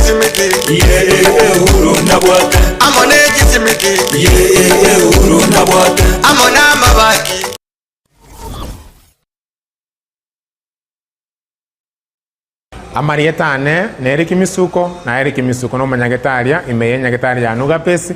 kisimiti ye uru nabwate amone kisimiti ye uru nabwate amona mabaki Amarietane neri kimisuko na eri kimisuko no manyagetaria imeye nyagetaria nuga pesi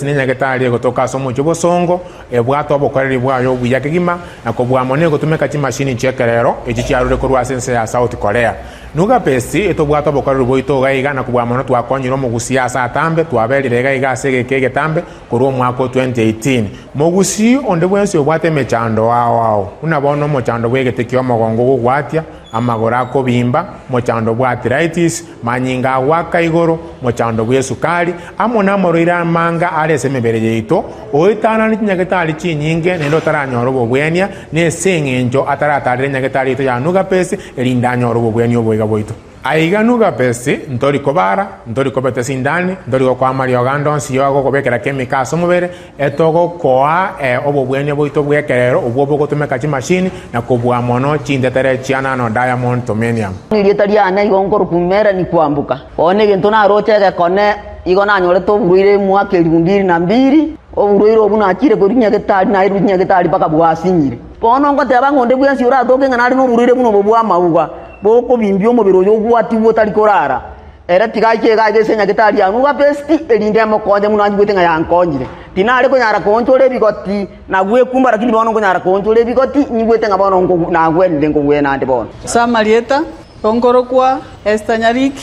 ni nyagetaria gotoka somo chubo songo ebwato bokoreri bwayo buyakigima na kobwamone gotumeka chi machine chekerero echi chiarure korwa sense ya South Korea nuga pesi eto bwato bokoreri boito gaiga na kobwamone twakonyiro mugusia asa atambe twabelire gaiga segekege tambe korwa mwako 2018 mugusi onde bwensi obwate mechando wao unabono mochando bwegetekio mogongo gugwatia amagora kobimba mochando bwa arthritis manyinga waka igoro mochando bwa sukari amona moroira manga ale semebere yeito oitana ni nyagetali chinyinge nendo taranyoro bobwenia ne sengenjo ataratarire nyagetali to ya nuga pesi elinda nyoro bobwenia obwega boito aiga nuga pesi ntori kobara ntori kobete sindani ntori kwa Mario Gandonsi yogo kobekera chemical somubere etogo koa obobwenia boito bwekerero obwo gotumeka chi machine na kobwa mono chindetere chiana no diamond tomenium nilitariana igongoro kumera ni kwambuka one gento na rochege kone igona nyore to buruire mwaka 2002 oburuire obuna akire korinya getari na irunya getari paka bwasinyire bono ngo teba ngonde bwensi ura doke ngana no buruire buno bobwa mauga boko bimbio mubiro yo gwati botari korara era tigaike gaje senya getari ya nuga besti elinde mokonde munanyi gwetenga yankonyire tinare ko nyara konchore bigoti na gwe kumbara kini bono ko nyara konchore bigoti nyigwetenga bono ngo na gwende ngo gwena ande bono Samarieta Ongoro kwa Esther Nyarik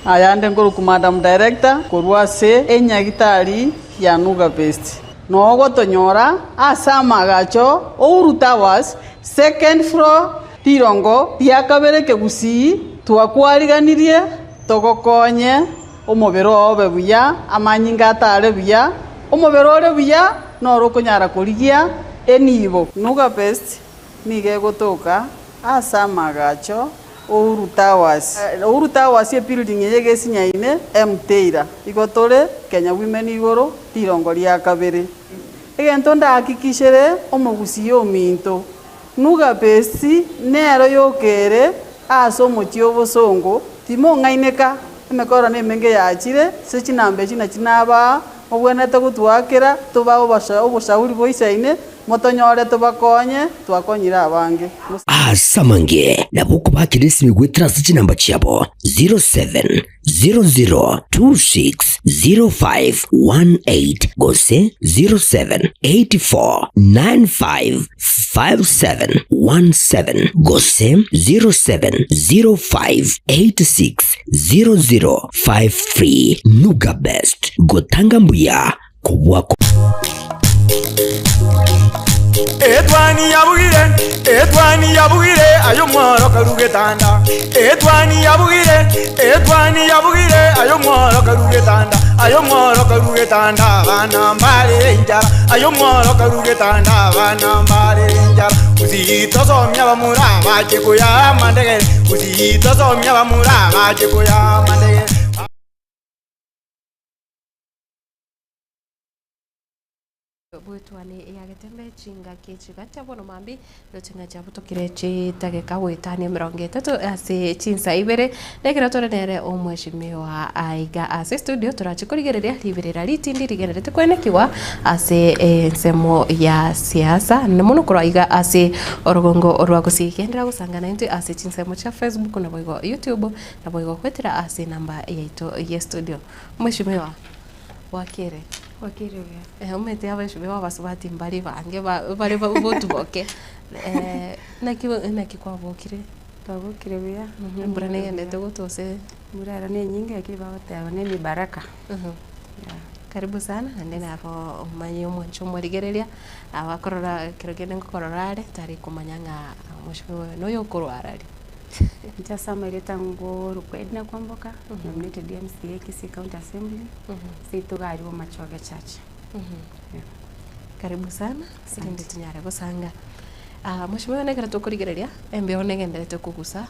ayande ngoro ku Madam Director korwa se enyagitari ya nuga besti nogo tonyora asama gacho Ouru was second floor tirongo tiakabere kegusi twakwariganirie togokonye omobero obe buya amanyinga atare buya omobero ore buya noro konyara kurigia enibo nuga best nige gotoka asama gacho Ouru Towers ye building yege sinyaine mteira igotore Kenya Women igoro tirongo ria kabere egento ndakikishere omogusi yo minto nuga besi nero yokere aso mochio bosongo timo ngaineka emekora nemenge yachire sechinambe china chinaba obwenete gutwakira tuba oboshauri boisaine motonyore tubakonye twakonyira abange asamange nabuko bakirisi migwetira sechinamba chiabo 0700260518 gose 0784955717 gose 0705860053 Nuga Best gotanga mbuya kubwako Etwani yabugire ayo mworo karugetanda Etwani yabugire ayo mworo karugetanda bana mbare njara ayo mworo karugetanda bana mbare njara uzito somya bamura baje kuya mandege uzito somya bamura baje kuya mandege bwetwane yagetembe chinga kichiga chabono mambi lotinga chabutokire chitageka wetani 30 ase chinsa ibere nekira torenere omweshimiwa aiga ase studio turachikorigereria liberera litindi rigerete kwenekiwa ase nsemo ya siasa nemuno kuraiga ase orogongo orwa kusikendera gusangana into ase chinsemo cha Facebook na boigo YouTube na boigo kwetera ase namba yaito ya studio mweshimiwa wakire umete abashimiwa basubati mbali bange bale botuboke naki kwabokire twabokire bya mbura nende gutose murara ne nyinga yakiri bagoteba ne ni baraka karibu sana ndene hapo umanyi umwancho mwaligereria abakorora kirogene ngokororare tari kumanyanga mushimiwa noyo korwarari nja Samarieta ngo rukwenda kwamboka nominated DMCA Kisii County Assembly situgari wa Machoge Church. Karibu sana sindi tunyare gusanga mushimiwa negera tukurigereria embe onegenderete kugusa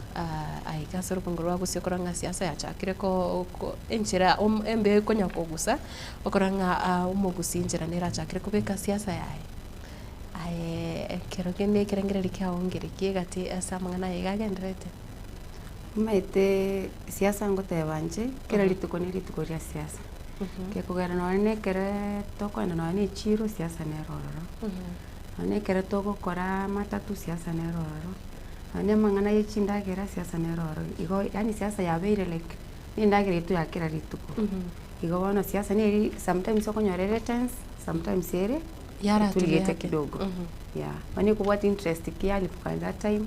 aigasoro kungurwa gusikoranga siasa ya chakire ko enchira embe konya kugusa okoranga umugusi injira nera chakire kubeka siasa yae kirogene kirengereri kia ongereki gati asamangana igagenderete maite siasa ngoteba nje kera rituko ni rituko ria siasa ke kugera no ne kere toko eno no ne chiro siasa ne rororo ne kere toko kora matatu siasa ne rororo ane mangana yechinda kera siasa ne rororo igo yani siasa ya beire like ni ndagire tu ya kera rituko igo wana siasa ni sometimes okonyorere tense sometimes ere yara tuliete kidogo yeah wani kubwata interest kiali at that time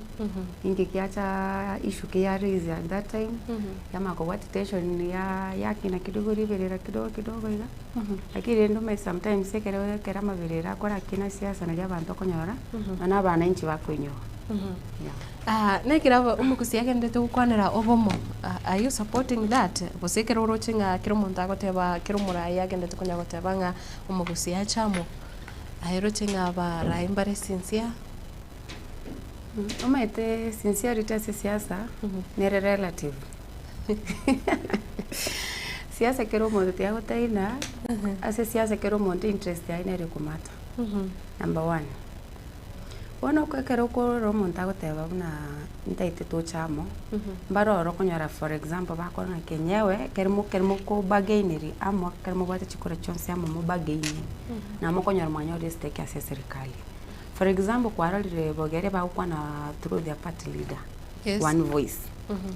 ingi kiacha issue kia raise at that time kama kubwata tension ya kina kidogo riverera kidogo iga lakini ndo me sometimes kera maverera kora kina siasa na abantu konyora na bana inchi bakwenyo nekira umukusi agendete gukwanira obomo, are you supporting that? Busekera urochinga kiro muntu agoteba kiro murai agendete kunya goteba nga umukusi achamo aherochinga abarai mbare sincere omaite sincerity ase siasa nere relative siasa kero muntu tiagotaina ase siasa kero muntu interest ya ine kumata number 1 ono kwekero ko muntu agoteba buna ntaite to chamo mbaro konyara for example bakona kenyewe kerimo ko bagaineri amo kerimo gwate chikora chonse amo mo bagaini na mo konyara mwanyore stake ase serikali for example kwarorire bogere bakwana through their party leader one voice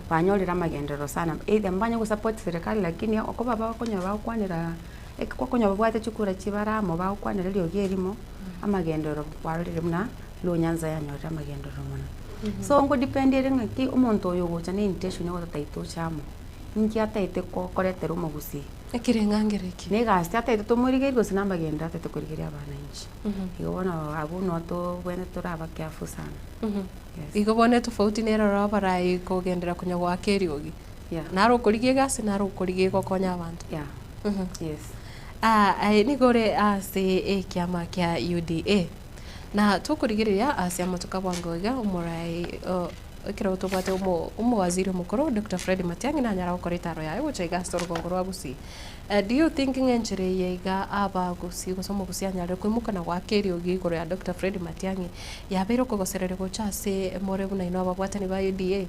banyorira magendero sana either mbanya ku support serikali lakini oko baba konyara bakwanira ekwa konyara bwate chikora chibara mo bakwanira lyo gerimo amagendero kwarorire muna lo nyanza yanyorira magendero muna so ngo dependere ngaki umuntu oyo gocha ne intention yo taito chamo inki ataite ko koretero mugusi ekirengangereki ne gasti ataite to murige go sinamba genda ataite kurigiria abana inchi igobona abu no to bwene turaba kyafu sana igobone tofauti nero rabarai kugendera kunya gwa keriogi naro kurigie gasi naro kurigie gokonya abantu yes nigore ase kiama kya UDA na tukurigiria asia motoka bwangoiga umurai ikira utobate waziri mukuru Dr. Fred Matiang'i na nyara ukoritaro yayo guchaiga storogongoro agusi do you think ngenjire yeiga aba gusi gusoma gusi anyare kwimuka na gwakeri ogigoro ya Dr. Fred Matiang'i yabero kugoserere gochase morebu na ino ababwatani ba UDA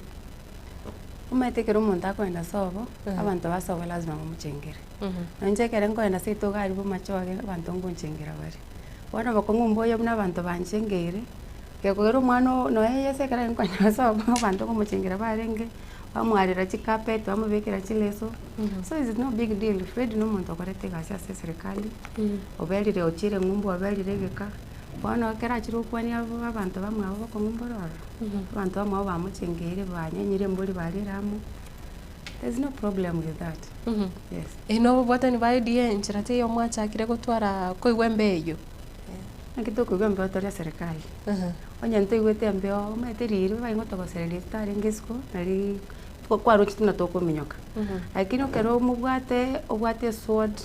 umetekero umuntu akwenda sobo abantu basobo lazima bamuchengere nanje kere ngoenda sito gari bumachoge abantu ngunchengera bari wana bakongumboye buna abantu banchengere kegoro mwana no yese kera nkwanya sobo abantu kumuchengera barenge bamwarira chikapet bamubekera chileso so is no big deal Fred no muntu akorete gasi ase serikali oberire ochire ngumbu oberire geka wana kera chiro kwani abantu bamwe abo bakongumborora abantu bamwe bamuchengere banyenyire mbuli bariramu. There's no problem with that. Yes. Ino bwatani ba UDA nchirate yo mwachakire gutwara koigwembe eyo nakito kugamba toria serikali onya nto igwete mbeo meterire baingoto gosereri tare ngesko nari kwaro kituna toko minyoka lakini okero obwate sword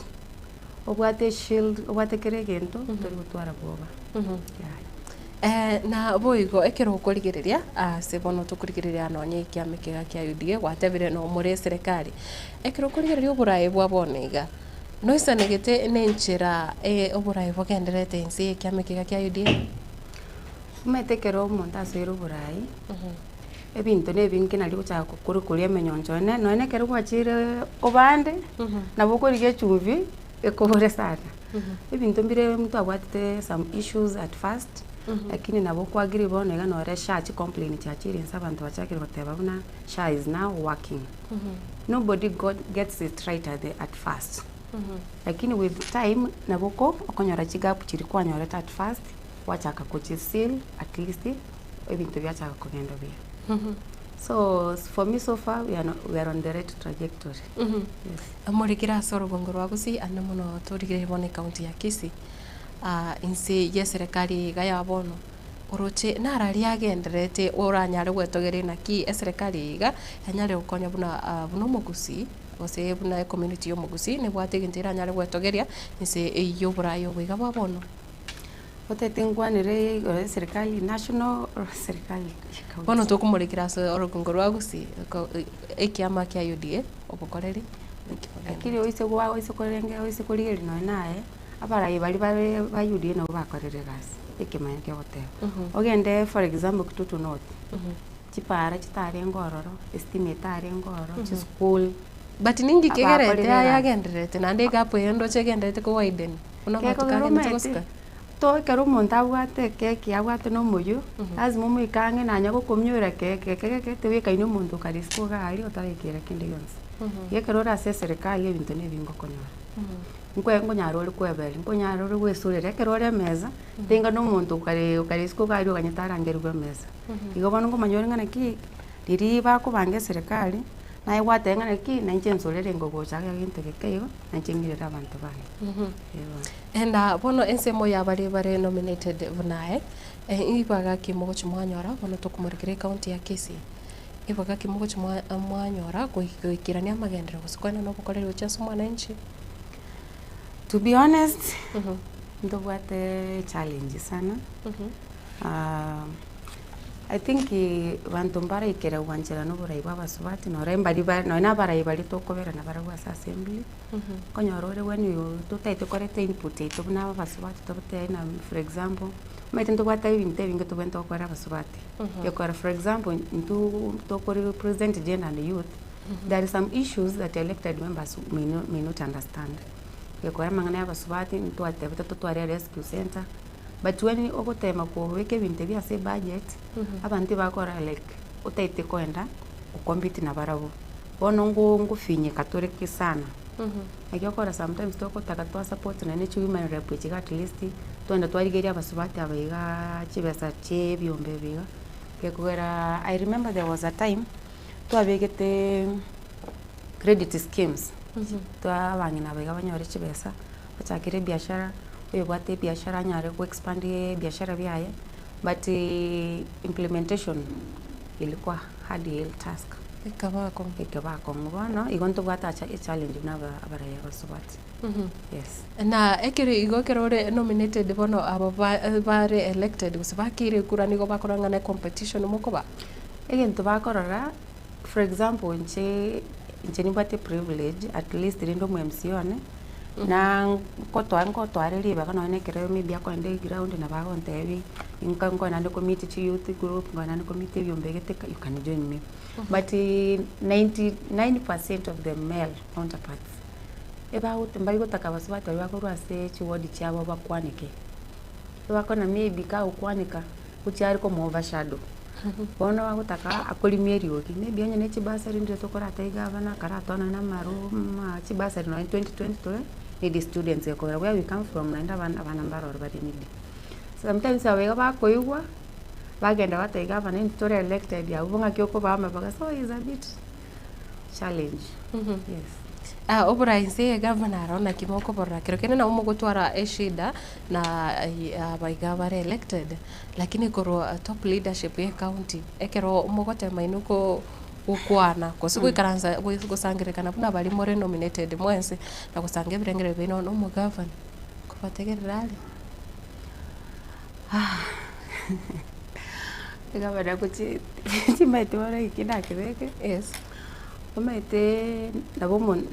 obwate shield obwate keregento tori gutwara boba na boigo ekero ukurigireria ase bono tukurigireria nonye kiamekega kia UDA gwatebire no muri serikali ekero ukurigireria oburai bwa bonega noisa negete nenchira oburai bwagenderete insi kiamekega kia UDA umetekero omuntu asero oburai ebinto nebingi nari gucha kukurukuria menyonjo none kero gwachire obande nabo kurigie chumvi ekobore sana ebinto mbire mtu abwate some issues at first lakini nabo kwagiri bonega no resha chi complain chachiri abantu bachakire goteba buna sha is now working nobody gets it right at first lakini with time naboko okonyora chigapu chiri kwanyora at first wachaka kuchisil at least ebintu byachaka kugenda bia so for me so far we are on the right trajectory. Yes. Amurikira sorogongoro agusi anamuno turigire bone county ya Kisii insi ya serikali gaya bono oroche narari agenderete oranyare gwetogere naki serikali iga yanyare ukonya buna buno mugusi ose buna community yo mugusi ne bwategentira nyare gwetogeria insi iyo burayo wiga bono otetengwanire serikali national or serikali bono tukumurikira sorogongoro agusi ekiama kia UDA obukoreri akiri oise korenge oise kurigeri no nae abarai bali ba UDA no bakorere gasi ekimanya kya hotel ogende for example kitutu north chipara chitari ngororo estimate ari ngororo chi school but ningi kegerete Abakorera. ayagenderete nande gapo yendo chegenderete ko widen una matukage ntokoska to kero umuntu abwate keki abwate no muyu lazima umuikange nanya gukumyura keke tewikaine umuntu karisiko gari otarekera kindi yonse gekero rase serikali ebintu nebingo konyora ngonyara uri kwebera ngonyara uri gwesurire ekero ore meza tinga no muntu karisiko gari okanyitarangerwe meza igo bono ngomanyore ngana ki riri bakubange serikali naye watengana ki nanje nsolere ngogochaga gintu gekeigo nanje ngirira abantu bane enda bono ensemo ya bare nominated bunae ibaga kimogo chimwanyora bono tukumurikire county ya Kisii ibaga kimogo chimwanyora kuikirania magendero gusikwana no gukorera uchaso mwananchi. To be honest, ndobwate challenge sana. I think bantu mbara ikera wanjira no burai babasubati no rembari no ina bara ibari tokobera na bara gwa assembly konyorore when you tutaite korete input ito na babasubati tobute na for example maite ndobwata ibinte binge to bento kwara basubati yokora for example into tokori present gender and youth there are some issues that elected members may not understand yokora mangana yabasubati into atebeta totware rescue center. But when ogotema ko weke binte bya se budget abantu bakora like utaite koenda ukompete na barabo bono ngufinye katoreke sana agikora sometimes toko takatwa support na ne human rep which at least twenda twarigeria basubati abayiga chibesa che byombe biga kekora. I remember there was a time twabegete credit schemes twabangina abayiga banyore chibesa bachakire biashara webwate biashara nyare ku expand biashara byaye but implementation ilikuwa hard task ikabako ngubano igonto bwata challenge na abaraya basubati. Yes na ekere igokerore nominated bono abo bare elected gusabakire kurani go bakorangana competition mukoba egento bakorora for example nche nibate privilege at least rindo mu MC one na koto areli baka no ne kere mi bia ko ende ground na bago ntebi inka ngo na committee chi youth group ngo na committee yombegete you can join me but 99% of the male counterparts eba utembai gotaka basubati bako rwase chiwodi cyabo bakwanike bako na maybe ka ukwanika kucyari ko mu overshadow bono bagotaka akori mieri oki maybe onye ne chibasari ndire tokora taiga bana karatona na maru ma chibasari no 2020 need students ekora where we come from naenda abana mbaro bari need sometimes abega bakoyugwa bagenda bataiga bana into elected ya ubunga kyoko bama baga so is a bit challenge. Yes oburainse governor ona kimoko borra kero kene na umugotwara eshida na abaiga bare elected lakini koro top leadership ya county ekero umugote mainuko ukwana kosiku ikaranza gusangirikana buna bali more nominated mwense na kusange birengere bino no mu governor kubategererali gavana kuchi chimaite wara ikina kireke. Yes omete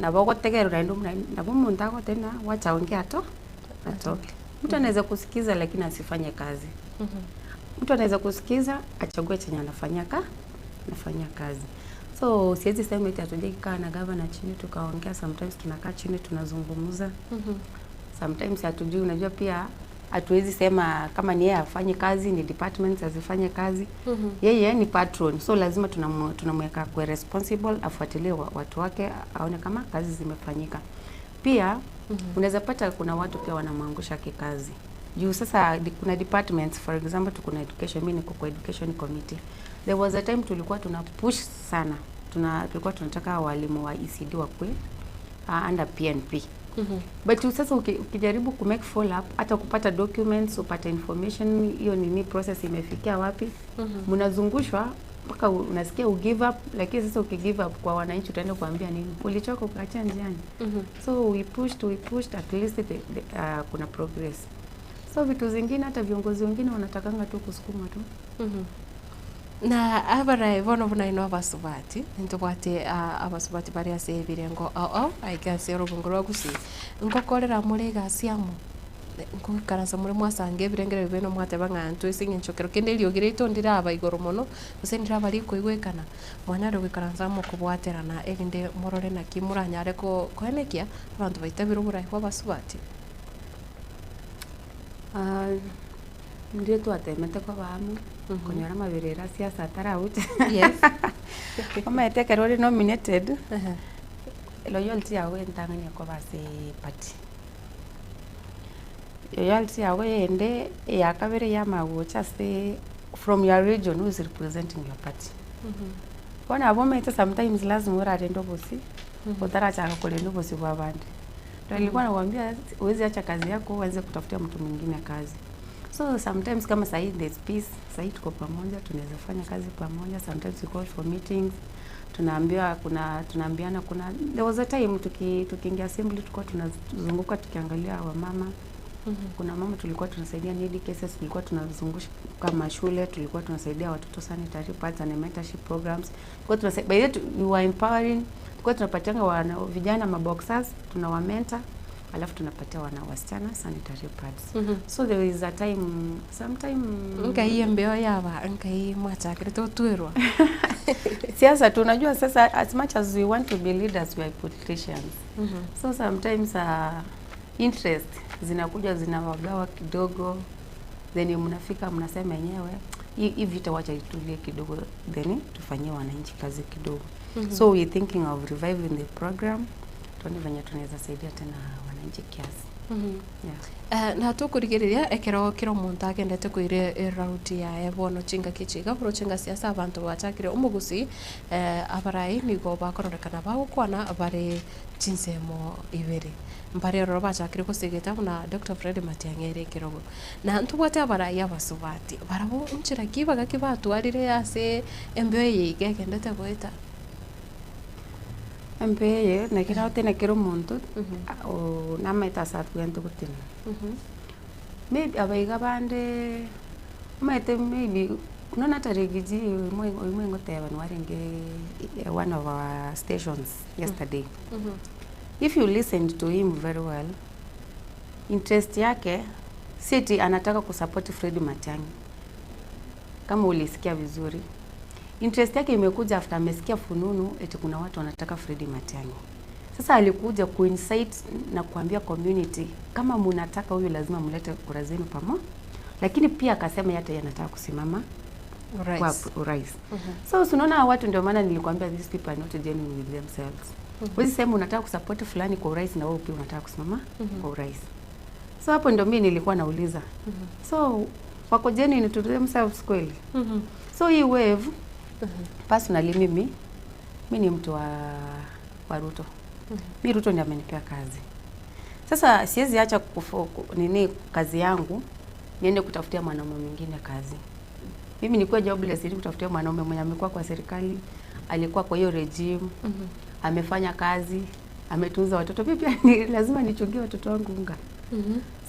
nabo gotegerera nabo muntu agotena wacha ongea atoke. Mtu anaweza kusikiza lakini asifanye kazi. Mtu anaweza kusikiza achague chenye anafanya kazi. So siwezi sema eti atujeka na governor chini tukaongea, sometimes tunakaa chini tunazungumza. Sometimes hatujui, unajua pia hatuwezi sema kama ni yeye afanye kazi ni departments azifanye kazi. Yeye ni patron, so lazima tunamweka kwa responsible, afuatilie watu wake, aone kama kazi zimefanyika. Pia unaweza pata kuna watu pia wanamwangusha kikazi. Juu sasa kuna departments, for example tukuna education, mimi niko kwa education committee. There was a time tulikuwa tunapush sana. Tulikuwa tunataka walimu wa ECD wakwe under PNP. But sasa ukijaribu ku make follow up, hata kupata documents, upata information, hiyo nini process imefikia wapi, mnazungushwa mpaka unasikia give up, lakini sasa ukigive up kwa wananchi utaenda kuambia nini? Ulichoka ukaacha njiani. So we pushed at least kuna progress. So vitu zingine hata viongozi wengine wanatakanga tu kusukuma tu. Na abara bono buna ino abasubati ntubate abasubati bari asebire ngo aigase orubunguro gusi ngokorera muri gasiamu nkukaransa muri mwasange birengere bino mwateba ng'antu esinge nchokero kende liogire itondira aba igoro mono usendira bali kuigwekana mwana ro gwikaransa mu kubwaterana eginde morore na kimuranyare ko koenekia abantu baitabira uburayi kwa basubati ndio twatemete kwa bamu kunyora mabirira siasa tarawute yes kama etekerori nominated loyalty yawe ntanganya kwa base party loyalty yawe ende yakabere yamagocha say from your region who is representing your party kona abo mete sometimes lazima urare ndobosi utaracha kule ndobosi kwa bandi ndio nilikuwa nakwambia uweze acha kazi yako uanze kutafutia mtu mwingine kazi. So sometimes kama sahi there's peace, sahi tuko pamoja, tunaweza fanya kazi pamoja. Sometimes we call for meetings, tunaambiana kuna there was a time tukiingia assembly tulikuwa tunazunguka tukiangalia wamama. Kuna mama tulikuwa tunasaidia needy cases, tulikuwa tunazungusha kama shule, tulikuwa tunasaidia watoto sanitary pads and mentorship programs. Tulikuwa tunasaidia, by the way we were empowering, tulikuwa tunapatianga vijana maboxers, tunawamenta alafu tunapatia wasichana sanitary pads. So there is a time sometime nkai mbeo yaba nkai mwachakire tutwirwa siasa tunajua sasa as much as we want to be leaders we are politicians. So sometimes interest zinakuja zinawagawa kidogo, then mnafika mnasema yenyewe hii vita wacha itulie kidogo, then tufanyie wananchi kazi kidogo. So we thinking of reviving the program, tuone venye tunaweza saidia tena wananchi kiasi. Na tukurigereria ekero muntu agendete kuire rauti ya ebono chinga kichiga prochinga siasa abantu bachakire umugusi abarai nigo bakorekana bagukwana bare chinsemo ibere mbare ro bachakire kusigeta na Dr. Fred Matiang'ere kirogo na ntubwate abarai abasubati barabo unchira kibaga kibatwarire yase embeo yige gendete goita mpeye na kira tena kero muntu o namaita satu yanto kutina maybe abaiga bande maite maybe unona tarigiji mwe ngoteba nwarenge one of our stations yesterday. If you listened to him very well, interest yake city anataka kusupport Fred Matiang'i. Kama ulisikia vizuri, interest yake imekuja after amesikia fununu eti kuna watu wanataka Fred Matiang'i. Sasa alikuja kuinsight na kuambia community kama mnataka huyu lazima mlete kura zenu pamoja, lakini pia akasema hata yeye anataka kusimama kwa urais. So unaona watu ndio maana nilikwambia these people are not genuine with themselves. Wewe sema unataka kusupport fulani kwa urais na wewe pia unataka kusimama kwa urais. So hapo ndio mimi nilikuwa nauliza. So wako genuine to themselves kweli? So hii wave personally mimi ni mtu wa Ruto. Mimi Ruto ndiye amenipea kazi. Sasa siwezi acha kazi yangu niende kutafutia mwanaume mwingine kazi. Mimi nilikuwa jobless ili kutafutia mwanaume mwenye amekuwa kwa serikali, alikuwa kwa hiyo regime, amefanya kazi, ametunza watoto. Mimi pia ni lazima nichungie watoto wangu unga.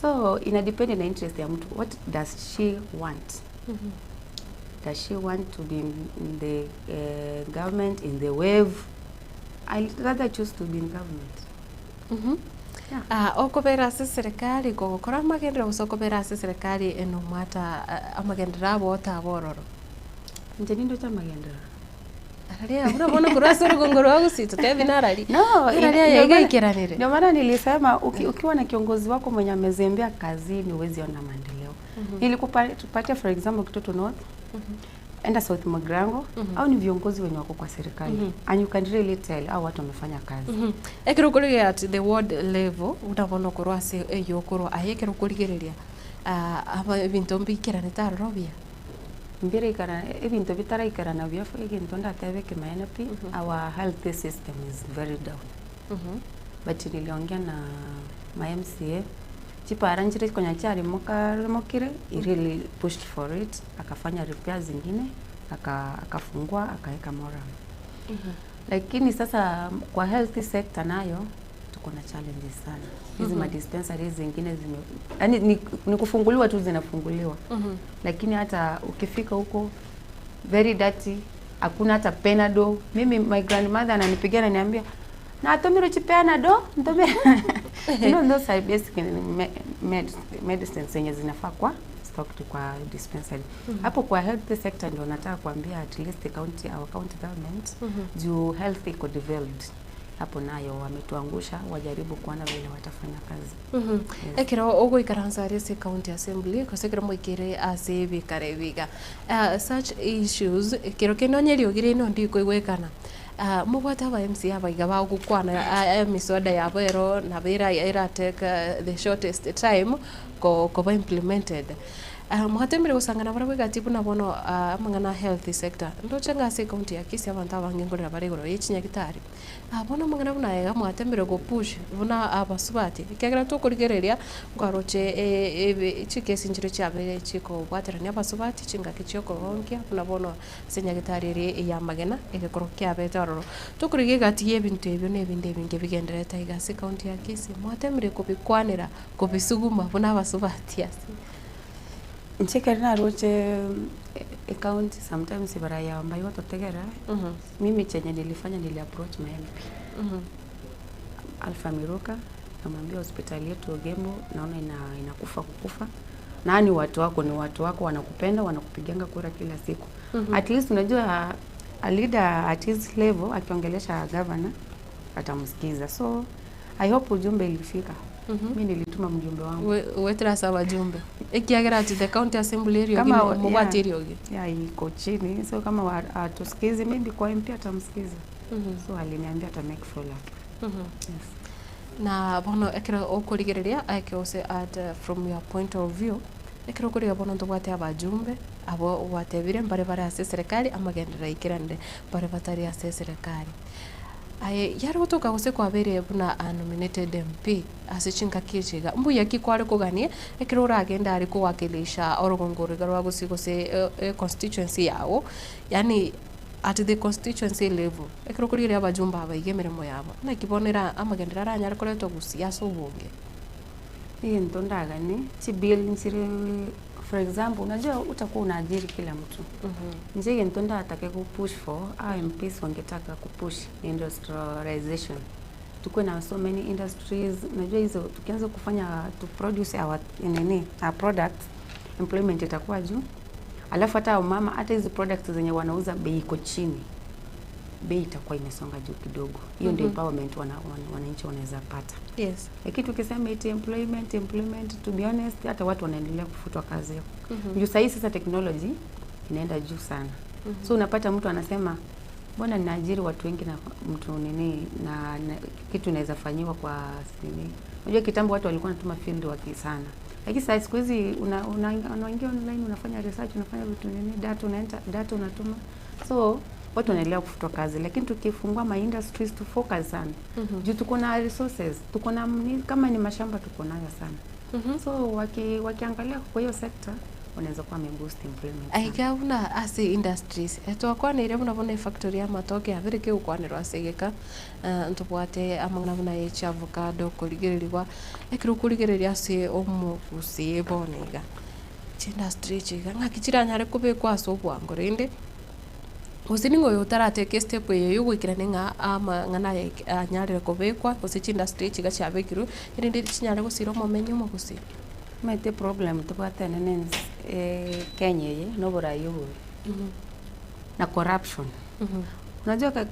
So ina depend na interest ya mtu. What does she want? Does she want to be in the government, in the wave? I'd rather choose to be in government. Okobera serikali gukora magendera gusokobera serikali eno mata amagendera bota bororo nje nindo cha magendera araria urabona kurasa rugongoro wangu sito tebinarari no araria yegaikiranire ndio maana nilisema ukiwa na kiongozi wako mwenye amezembea kazini huwezi ona maendeleo. Nilikupatia for example Kitoto North, enda South Magrango, au ni viongozi wenye wako kwa serikali and you can really tell au watu wamefanya kazi. Ekero kuligeria at the ward level udabona kurwase eyokoro ayekero kuligereria aba bintu mbikira netarobia mbere ikara ebintu bitara ikara na byafu egintu ndatebe kimaena pi our health system is very down. But niliongea na my MCA chiparanjire konya chari mokire he really pushed for it, akafanya repairs zingine akafungua akaweka moram. Lakini sasa kwa health sector nayo tuko na challenges sana. Hizi madispensaries zingine yani ni kufunguliwa tu zinafunguliwa. Lakini hata ukifika huko very dirty, hakuna hata Panadol. Mimi my grandmother ananipigia ananiambia na atomiro chipeana do ntomira You know, those are basically medicines zenye zinafaa kwa stocked kwa dispensary. Hapo kwa health sector ndio nataka kuambia at least the county, our county government, juu health iko developed. Hapo nayo wametuangusha, wajaribu kuona vile watafanya kazi. Ekira ogo ikaranzari se county assembly kosekira moikire ase bikare biga. Such issues kiro kinonyeri ogire no ndiko igwekana. Mubwata ba MC abaiga ba gukwana misoda ya bero na bera ira take the shortest time ko ba implemented. Muhatemere gusangana bara bwegatibu nabono amangana health sector ndo changa se county ya Kisii abantu abangengorera baregoro yichinya gitari abona mangana buna yega muhatemere go push buna abasubati kegera to kurigereria ngwaroche chikesi njire chabere chiko bwaterania abasubati chinga kichoko honkia buna bono senya gitari ri ya magena egekoro kya betaroro to kurige gati yebintu ebyo nebinde binge bigendereta iga se county ya Kisii muhatemere ko bikwanira ko bisuguma buna abasubati asi Nchekera na roche account sometimes baraya ambayo totegera. Mimi chenye nilifanya approach my MP. Alpha Miroka namwambia hospitali yetu Ogembo naona kukufa. Nani watu wako ni watu wako wanakupenda wanakupiganga kura kila siku. At least unajua a leader at his level akiongelesha governor atamsikiza. So I hope ujumbe ilifika. Mimi nilituma mjumbe wangu. Wetra sawa jumbe. Ikiagera ati the county assembly area mubati area ogi. Iko chini. So kama atusikize maybe kwa MP atamsikiza. So aliniambia ata make follow up. Yes. Na bono ekira okurigereria ose at from your point of view ekira okuriga bono tubwate abajumbe abo watebire mbare bare ase serikali amagendera ikirande bare batari ase serikali. Yari gutuka guse kwabere buna nominated MP asichinga kichiga mbuya kikware kuganie ekiro uragenda ari kuwakilisha orogongorega rwa gusigose constituency yawo yani at the constituency level ekiro kurire abajumba abaigemeremo yabo na kibonera amagendera aranyara koreto gusia sobunge ndondagane chibill nsire for example unajua utakuwa unaajiri kila mtu njege ntonda atake kupush for MPs wangetaka kupush industrialization tuko na so many industries unajua hizo tukianza kufanya to produce our products employment itakuwa juu alafu hata mama hata hizo products zenye wanauza bei iko chini bei itakuwa imesonga juu kidogo hiyo ndio empowerment wananchi wanaweza pata. Yes. Lakini tukisema eti employment to be honest hata watu wanaendelea kufutwa kazi yao. Juu sasa technology inaenda juu sana. So unapata mtu anasema mbona ninaajiri watu wengi na mtu na kitu inaweza fanywa kwa nini. Unajua kitambo watu walikuwa wanatuma field work sana. Lakini sasa siku hizi unaingia online unafanya research unafanya vitu data unatuma. So watu wanaendelea kufutwa kazi lakini tukifungua ma industries to focus sana. Juu tuko na resources, tuko na kama ni mashamba tuko nayo sana. So wakiangalia kwa hiyo sector wanaweza kuwa boost employment. Aiga una ase industries eto kwa nire muna factory ya matoke avire ke ukwanirwa asegeka ntubwate amangana buna echa avocado kurigererirwa ekiro kurigereria ase omu gusie boniga industry chiga ngakitira nyare kubekwa aso bwango rinde usiningo yotarate step yeyo gwikira ninga ama ngana nyare kubekwa usichi industry chiga chabekiru rinde chinyare gusiro momenyo mo gusi mete problem tubwate nene Kenya ye no borayo na corruption. Unajua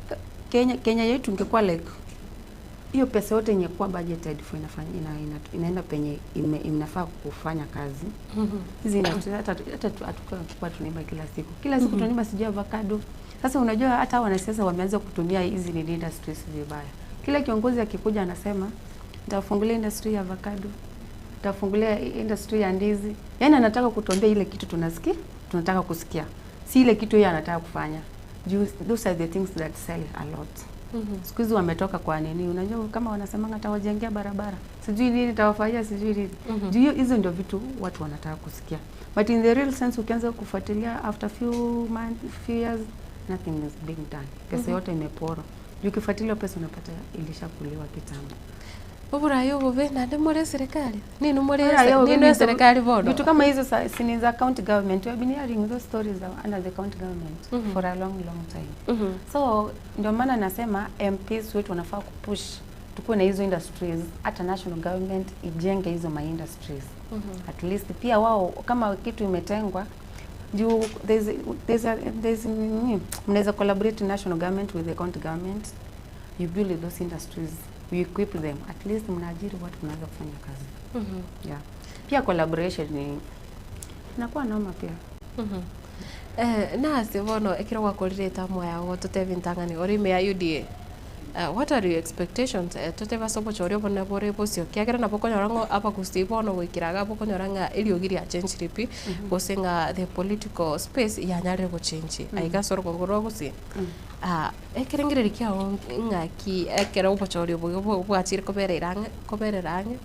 Kenya yetu ingekuwa like hiyo pesa yote ingekuwa budgeted for inaenda penye inafaa kufanya kazi. Hizi hata tukua tunaimba kila siku tunaimba sijui avocado. Sasa unajua hata wanasiasa wameanza kutumia hizi industries vibaya. Kila kiongozi akikuja anasema nitafungulia industry ya avocado, nitafungulia industry ya ndizi. Yaani anataka kutuambia ile kitu tunataka kusikia. Si ile kitu yeye anataka kufanya. Those are the things that sell a lot. Siku hizi wametoka kwa nini? Unajua kama wanasemanga tawajengea barabara. Sijui nini tawafanyia sijui nini. Juu hizo ndio vitu watu wanataka kusikia. But in the real sense ukianza kufuatilia after few years nothing is being done. Pesa yote imeporwa. Juu ukifuatilia pesa unapata ilishakuliwa kitambo. Bora yo bove na ndemore serikali. Nini serikali bodo. Vitu kama hizo sini za county government. We have been hearing those stories under the county government for a long time. So ndio maana nasema MPs wetu wanafaa kupush tukuwe na hizo industries, hata national government ijenge hizo ma industries. At least pia wao kama kitu imetengwa juu there's mnaweza collaborate national government with the county government, you build those industries, you equip them, at least mnaajiri watu mnaweza kufanya kazi. Yeah. Pia collaboration ni inakuwa noma pia. Na sivono ekira kwa kolireta moya tutevintangani orime ya UDA. What are your expectations? Tuteva sopo chorio bone bore bosio kiagira na poko nyorango apa kustibono wikiraga poko nyoranga ili ogiri a change ripi bosenga the political space ya nyare go change aiga soro kongoro gusi ekirengire rikia ngaki ekera upo chorio bo achire kobere range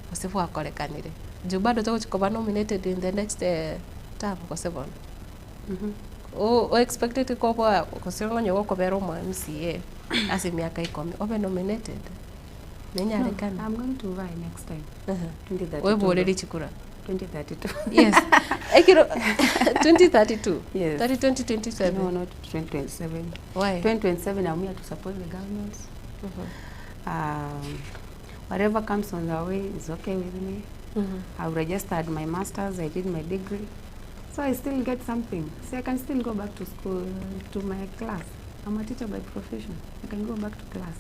bosifu akorekanire ju bado to chikoba nominated in the next term ko seven o expected ko kwa kosengo nyogo kobero mo MCA as miaka 10 obe nominated nenyarekana. I'm going to vie next time. 2032. Wewe already chikura 2032. Yes. Ekiro 2032. Yes. 2027. No, not 2027. Why? 2027 I'm here to support the government. Whatever comes on the way is okay with me. I've registered my masters, I did my degree. So I still get something. So I can still go back to school, to my class. I'm a teacher by profession. I can go back to class.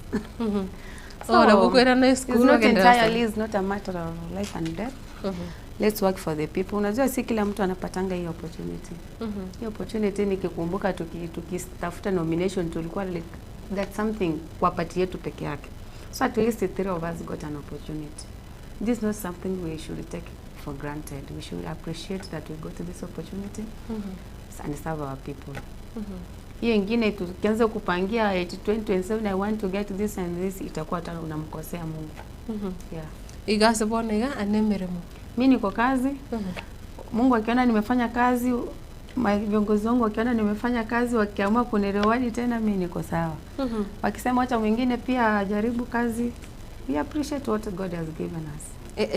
So it's not entirely, it's not a matter of life and death. Let's work for the people. Unajua si kila mtu anapatanga hii opportunity. Hii opportunity nikikumbuka tukitafuta nomination tulikuwa like that's something kwa party yetu peke yake. So at least 3 of us got an opportunity. This is not something we should take for granted. We should appreciate that we got this opportunity and serve our people. Hiyo ingine tukianza kupangia 2027 I want to get this and this, itakuwa hata unamkosea Mungu. Yeah. Igase bonega anemeremo. Mimi niko kazi. Mungu akiona nimefanya kazi, viongozi wangu wakiona nimefanya kazi, wakiamua kunirewadi tena mimi niko sawa. Wakisema acha mwingine pia ajaribu kazi, we appreciate what God has given us.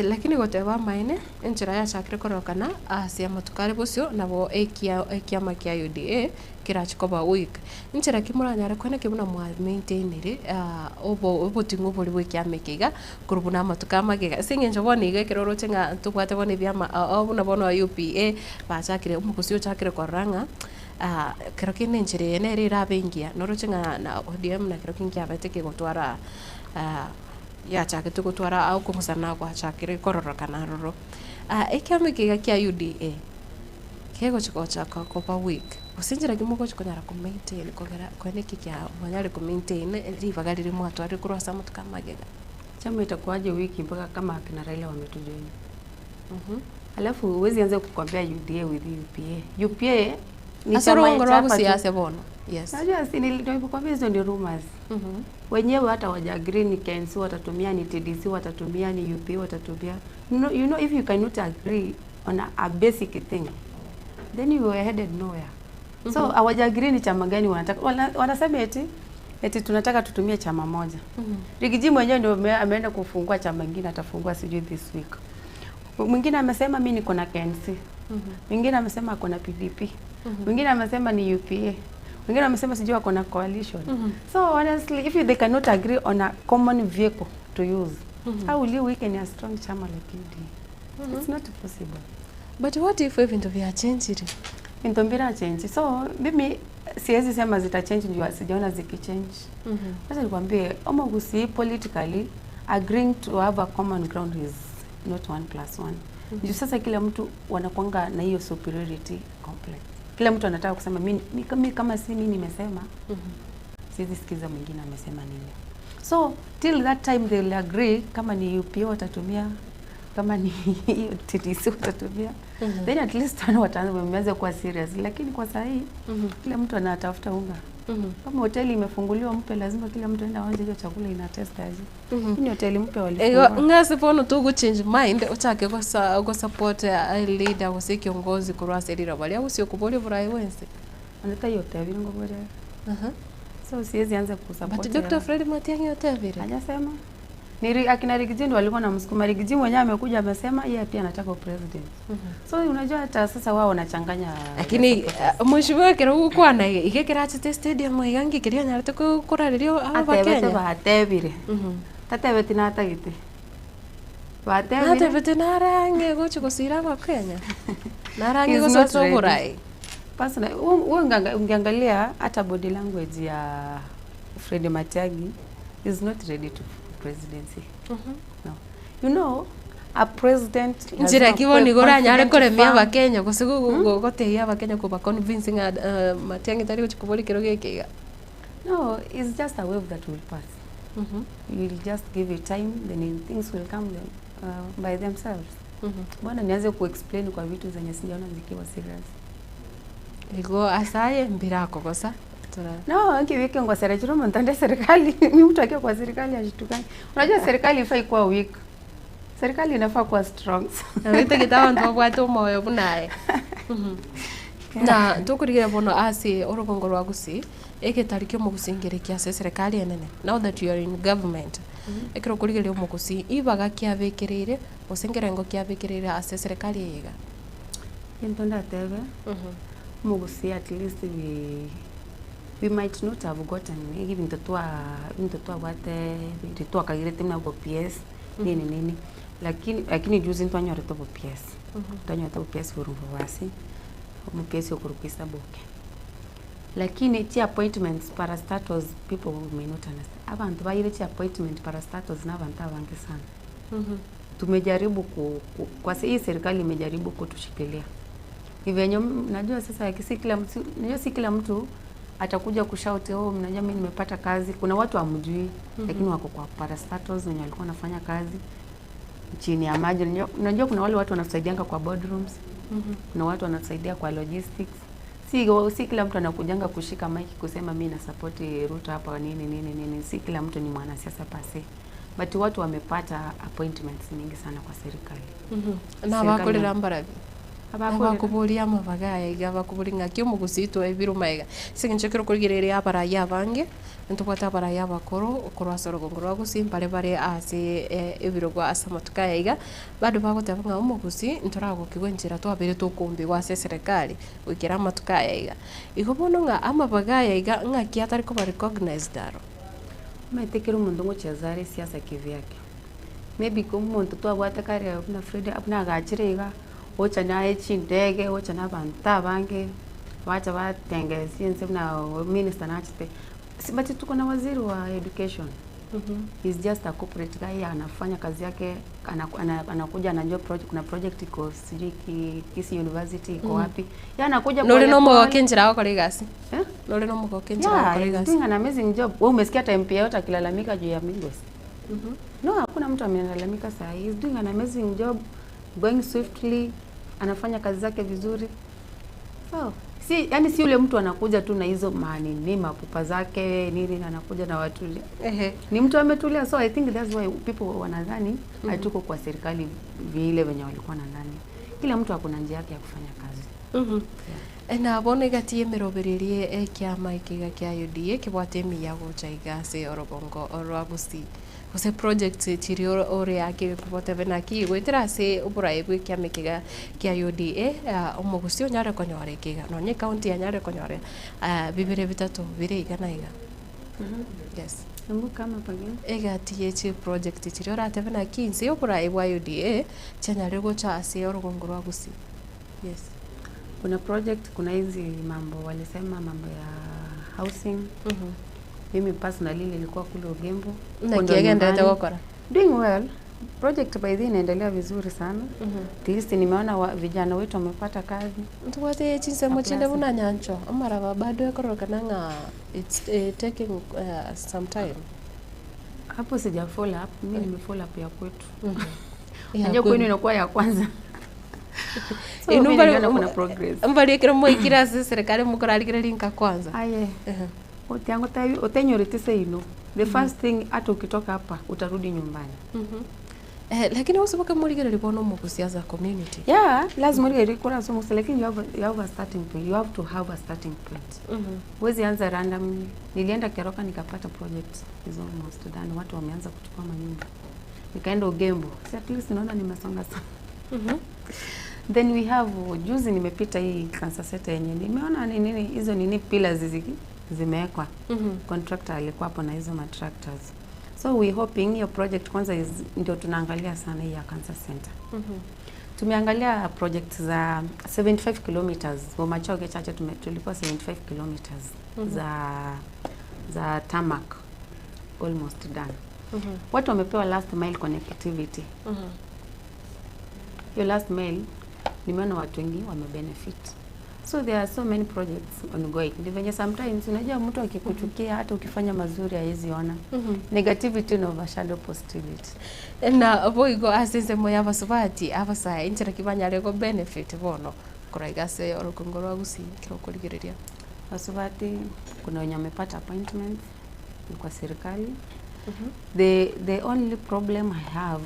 Lakini goteba maine enchira ya chakire korokana asia matukare bosio nabo ekia makia UDA kirachikoba week enchira kimuranyare kwene kibuna mwa maintainire obo tingo boli wekia mekiga kurubuna matuka magiga singenjo boni ga kiroro chenga tubwate boni byama obuna bono UPA bachakire umukusio chakire koranga kirokine enchire ene rira bengia noro chenga na ODM na kirokingia bateke gotwara ya chake tukutwara au kumusana kwa chakire kororokana roro ekiame kiga kia UDA kego chikocha kwa week usinjira kimoko chikonyara ku maintain kogera kwene kikia mwanyari ku maintain rivagaliri mwatu ari kurwasa mutu kama gega chama itakuwaje wiki mpaka kama akina Raila wametujoin. Alafu uwezi anza kukwambia UDA with UPA ni chama cha siasa bono. Yes. Najua si nilipokuambia hizo ndio rumors. Wenyewe hata wajagree ni KNC watatumia, ni TDC watatumia, ni UPA watatumia. You know if you cannot agree on a basic thing then you are headed nowhere. So hawajagree ni chama gani wanataka. Wanasema eti tunataka tutumie chama moja. Rigiji mwenyewe ndio ameenda kufungua chama kingine, atafungua sijui this week. Mwingine amesema mimi niko na KNC. Mwingine amesema ako na PDP. Mwingine amesema ni UPA. Mwingine amesema sijui ako na coalition. So honestly if they cannot agree on a common vehicle to use, how will you weaken a strong chama like UDA? It's not possible. But what if even to be a change it? Intombira change. So mimi siwezi sema zita change ndio sijaona zikichange. Sasa nikwambie omogusi politically agreeing to have a common ground is not 1+1. Ndio sasa kila mtu wanakuanga na hiyo superiority complex. Kila mtu anataka kusema mimi kama si mimi nimesema. Siwezi sikiza mwingine amesema nini. So till that time they'll agree kama ni UPA watatumia, kama ni TDC watatumia. Then at least wameanza kuwa serious. Lakini kwa sasa hii kila mtu anatafuta unga. Kama hoteli imefunguliwa mpya lazima kila mtu aende aonje hiyo chakula ina test aje. Ni hoteli mpya walifungua. Ngase pono tu go change mind uchake go support a leader wose kiongozi kurwasa leader bali au sio kubole burai wense. Anataka hiyo tabi ngo bora. So siwezi anza kusupport. But Dr. Fred Matiang'i yote vile. Hajasema. Ni akina Rigiji ndio walikuwa na msukuma. Rigiji mwenyewe amekuja amesema yeye pia anataka president. So unajua hata sasa wao wanachanganya. Lakini mheshimiwa kero huko na igekera chete stadium igangi kiria nyarete kuraririo aba Kenya. Atebire. tatebeti natagite Natebeti narange gochi gusira kwa Kenya. Narange He's gochi not soburai. Personally, ungeangalia hata body language ya Fred Matiang'i is not ready to presidency. No. You know, a president Njira kiboni gora nyare koremia ba Kenya gusigu gotehia ba Kenya kuba convincing Matiang'i tari gochikuboli kero gekiga. No, it's just a wave that will pass. You'll just give it time, then things will come by themselves. Bwana nianze kuexplain kwa vitu zenye sijaona zikiwa serious. Igo asaye mbira kokosa. No, kiweke ngo serikali mtande serikali ni mtu akiwa kwa serikali ashitukani. Unajua serikali ifai kuwa weak. Serikali inafaa kuwa strong. Na wite kitawa ndo bwato moyo bunaye. Na tukurigira bono asi orogongo rwa gusi eke tarikyo mugusingira kia serikali enene. Now that you are in government. Ekero kurigira mugusi ibaga kia bekirire osengera ngo kia bekirire ase serikali yiga. Yentonda tebe. Mugusi at least we might not have gotten even to wate to akagirete na go PS nini lakini juzi ntwanyore to PS ntwanyore to PS urumvasi mu PS okurupisa boke lakini ti appointments para status people may not understand abantu bayire ti appointment para status na abantu abangi sana tumejaribu kwa hii serikali imejaribu kutushikilia hivenyo najua sasa si kila mtu atakuja kushout mnajua mimi nimepata kazi. Kuna watu hamjui lakini wako kwa parastatus wenye walikuwa wanafanya kazi chini ya maji. Unajua kuna wale watu wanasaidianga kwa boardrooms. Kuna watu wanasaidia kwa logistics. Si kila mtu anakujanga kushika mic kusema mimi na support Ruto hapa nini. Si kila mtu ni mwanasiasa pase. But watu wamepata appointments nyingi sana kwa serikali. Na bakorera mbarabi. Abakuburia amabagaya igabakuburi ngakyo mugusito ebiru maiga singinchekero kurigirere abaraya bange ntubata abaraya bakoro okorwasoro gongoro gusimpare bare ase ebiru gwa asamatuka iga bado bagoteba nga umugusi ntorago kigwenjira twabere tukumbi gwa serikali wikira amatuka iga igobono nga amabagaya iga ngaki atari ko recognized daro metekero mundu ngochezare siasa kivyake maybe ko muntu twabwata kare na Fred abuna gachirega ocha naye chindege ocha nabanta bange wacha batenge siense na minister nachite sibati tuko na waziri wa education he's just a corporate guy anafanya kazi yake anakuja anajua project kuna project iko siriki Kisii University iko wapi anakuja nole no mo kenjira ko legasi nole no mo kenjira ko legasi doing an amazing job wewe umesikia hata MP yote akilalamika juu ya Migos no hakuna mtu amelalamika saa he's doing an amazing job going swiftly anafanya kazi zake vizuri. So, si yule mtu anakuja tu na hizo manini mapupa zake nini anakuja na watu. Ni mtu ametulia. So I think that's why people wanadhani hatuko kwa serikali vile wenye walikuwa nadhani. Kila mtu akona njia yake ya kufanya kazi. Na bone gatie merobererie kiama ikiga kia UDA kibwate miyago chaiga se orogongo orwagusi ose project chiri ore yake kubote benaki gwetera se uburai bwe kiama ikiga kia UDA omugusi onyare konyore ikiga no nye county anyare konyore bibere bitatu bire igana iga yes Mbu kama pagin ega TH project chiri ora tebena kinse uburai bwa UDA chanyare gocha se orogongo rwagusi yes. Kuna project, kuna hizi mambo walisema mambo ya housing. Mimi personally nilikuwa kule Ugembo. Na kiagenda tawakora. Doing well. Project by the inaendelea vizuri sana. At least nimeona vijana wetu wamepata kazi. Ntuwate chinse mochinde buna nyancho. Amara bado yakoroka nanga it's taking some time. Hapo sija follow up. Mimi nime follow up ya kwetu. Najua kwenu inakuwa ya kwanza. So inumba kuna progress. Mbali kero moikira serikali mukorarikira linka kwanza. Aye. Otiango tayo otenyorete say no. The first thing hata ukitoka hapa utarudi nyumbani. Lakini usipoka muligere libono mukusiaza community. Yeah, lazima muligere kura so musa lakini you have a starting point. You have to have a starting point. Wezi anza randomly. Nilienda Keroka nikapata project is almost done. Watu wameanza kuchukua manyumba. Nikaenda Ugembo. So at least naona nimesonga sana. Then we have juzi nimepita hii cancer center yenye nimeona nini hizo nini pillars zimewekwa. Contractor alikuwa hapo na hizo matractors. So we hoping hiyo project kwanza ndio tunaangalia sana hii ya cancer center. Tumeangalia project za 75 kilometers Bomachoge chache tulikuwa 75 kilometers za tarmac almost done. Watu wamepewa last mile connectivity. Your last mile nimeona watu wengi wamebenefit. So there are so many projects ongoing. Ndivyo sometimes unajua mtu akikuchukia hata ukifanya mazuri haizi ona. Negativity no overshadow positivity. Na boigo asense moya basubati abasa inchira kibanya rego benefit bono kuraigase orukungoro agusi kirokurigereria. Basubati kuna wenye wamepata appointment kwa serikali. The only problem I have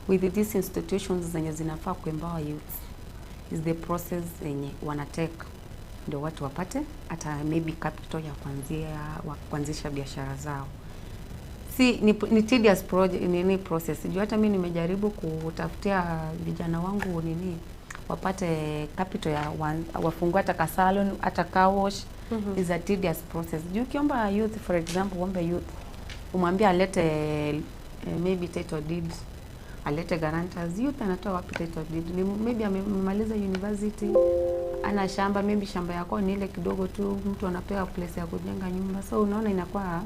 with these institutions zenye zinafaa kuempower youth is the process zenye wanateka ndio watu wapate hata maybe capital ya kuanzisha biashara zao. Si ni tedious project ni process. Juu hata mimi nimejaribu kutafutia vijana wangu wapate capital ya wafungue hata kasalon hata car wash. Is a tedious process. Juu kiomba youth for example umwambia alete maybe title deed, alete guarantors, youth anatoa wapi title deed? Maybe amemaliza university, ana shamba, maybe shamba yako ni ile kidogo tu, mtu anapewa place ya kujenga nyumba. So unaona inakuwa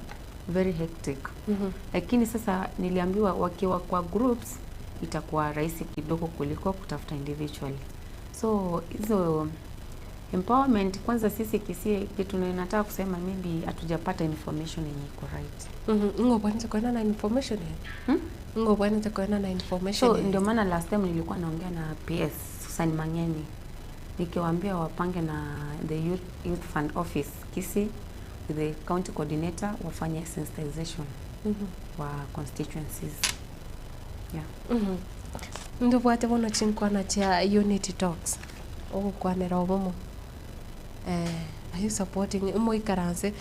very hectic. Lakini sasa niliambiwa wakiwa kwa groups itakuwa rahisi kidogo kuliko kutafuta individually. So hizo empowerment kwanza sisi kitu nataka kusema maybe hatujapata information yenye iko right. Ngobwani kwenda na information ya. Ngobwani kwenda na information. So ndio maana last time nilikuwa naongea na PS Susan Mangeni. Nikiwaambia wapange na the youth fund office Kisii with the county coordinator wafanye sensitization wa constituencies. Yeah. Ndio bwate bono chinkwana cha unity talks. Okwanera obomo. Are you supporting moikaranse?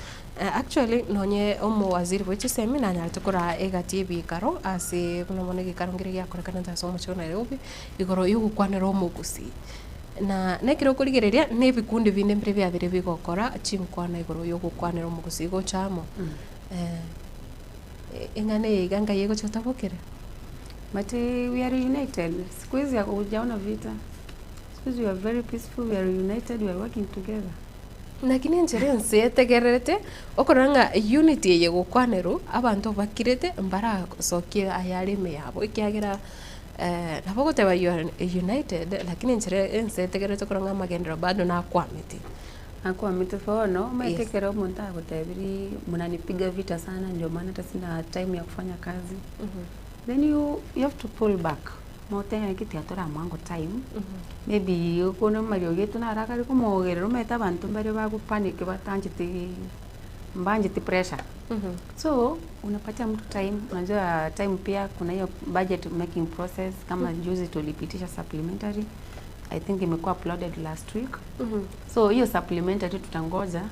Actually nonye omo waziri weche semina nyalitukura egati bikaro ase buno monege karongire ya korekana tasomo chona Nairobi igoro yugukwanera omugusi na nekiro kurigereria ne bikundi binde mbere bya bire bigokora chinkwana igoro yugukwanera omugusi go chamo engane iganga yego chotabokere but we are united. Siku hizi hujaona vita. Because we are very peaceful, we are united, we are working together. Lakini njerense etegererete okoranga unity ye gukwanero abantu bakirete mbara sokie ayarime yabo ikiagira nabo goteba you are united lakini njerense etegererete okoranga magendero bado na kwamiti fono maetekera umuntu agotebiri munanipiga vita sana ndio maana hata sina time ya kufanya kazi. Then you have to pull back. Mote kiti atora mwango time. Maybe ukono mario getu na haraka liko mogerero meta bantu mbere bagu panic batanjiti mbanjiti pressure. So unapatia mtu time, unajua time pia kuna hiyo budget making process kama juzi tulipitisha supplementary. I think imekuwa uploaded last week. So hiyo supplementary tutangoja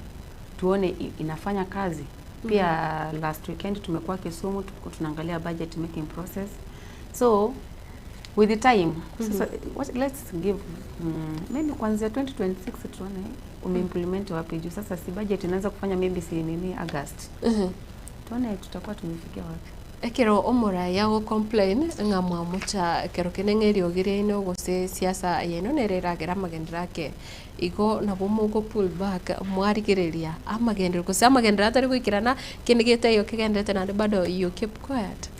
tuone inafanya kazi. Pia last weekend tumekuwa Kisumu tunaangalia budget making process. So with the time, let's give maybe kuanzia 2026 tuone umeimplement wapi juu sasa si budget inaanza kufanya maybe si August. Tuone tutakuwa tumefikia wapi. Ekero omora yago complain ngamwa mucha kero kenengeri ogire no gose siasa yeno nereragira magendera ke igo nabo mugo pull back mwarigereria amagendera gose amagendera atari gwikirana kinigete yo kigendete na bado you keep quiet.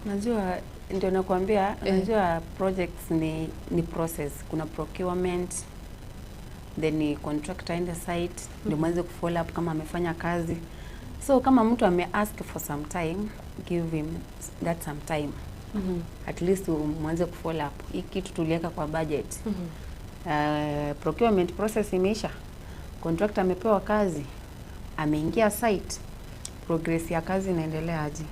Unajua ndio nakwambia unajua projects ni process. Kuna procurement, then contractor in the site ndio mwanze kufollow up kama amefanya kazi. So kama mtu ask for some time, give him that some time. At least mwanze kufollow up. Hii kitu tuliweka kwa budget. Procurement process imeisha. Contractor amepewa kazi. Ameingia site. Progress ya kazi inaendelea aje.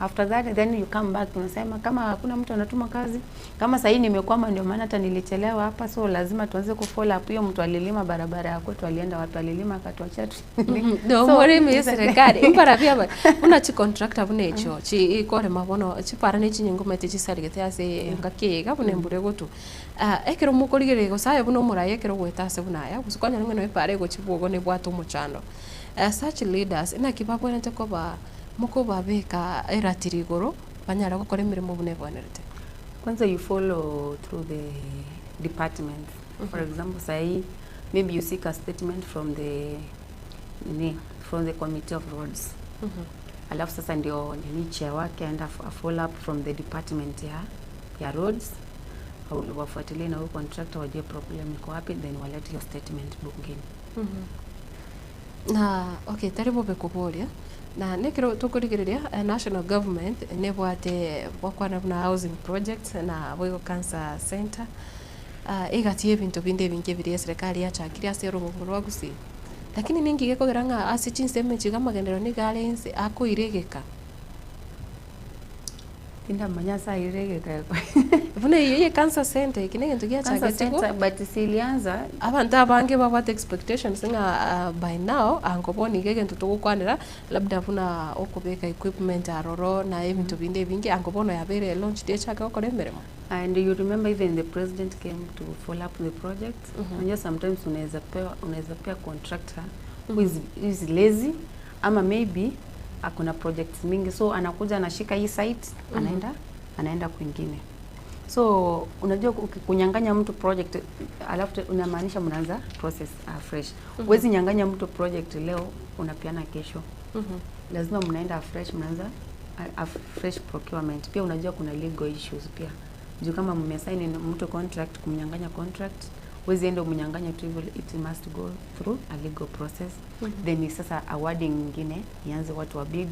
After that then you come back unasema kama hakuna mtu anatuma kazi, kama sasa nimekwama ndio maana hata nilichelewa hapa, so lazima tuanze kufollow up. Hiyo mtu alilima barabara yako tu alienda watu alilima akatuacha tu. Ndio mwere mimi serikali impara pia una chi contractor bune cho chi ikore mabono chi para ne chi nyingo mete chi sarigete ase ngakega bune mbure gotu ekero mukorigere go saye buno muraye ekero gweta ase bunaya gusukonya ngene pare go chibugo ne bwato muchano such leaders ina kibabwene tekoba muko babeka eratiri iguru banyara gukora imirimo bunebonerte. Kwanza you follow through the departments. For example, say maybe you seek a statement from the committee of roads. Alafu sasa ndio chair wake and a follow up from the department ya roads. Wafuatilie na huyo contractor wajue problem iko wapi, then walete your statement bungeni. Na okay, taribo bekuboria na nekiro tukurigiria national government nebwate bakwana na housing projects na Boigo Cancer Center igatie bintu binde binge biri serikali yachakiria sero mu rwagusi, lakini ningi gekogera nga asichinse mechiga magendero ni galense akuiregeka Tinda manyasa iregeka bune yeye Cancer Center kinenge tugia chagetigo but silianza abantu abange baba expectations nga by now angoboni gege ntutugukwanira labda buna okubeka equipment aroro na ebintu binde bingi angobono yabere launch day chaka okore meremo. And you remember even the president came to follow up the project. And just sometimes unaweza pea contractor who is lazy ama maybe akuna projects mingi, so anakuja anashika hii site anaenda kwingine. So unajua kunyang'anya mtu project alafu unamaanisha mnaanza process fresh. Huwezi nyang'anya mtu project leo unapiana kesho. Lazima mnaenda fresh, mnaanza fresh procurement. Pia unajua kuna legal issues pia. Juu kama mmesign mtu contract, kumnyang'anya contract, huwezi enda umnyang'anya tu hivyo, it must go through a legal process. Then sasa awarding nyingine ianze watu wa bid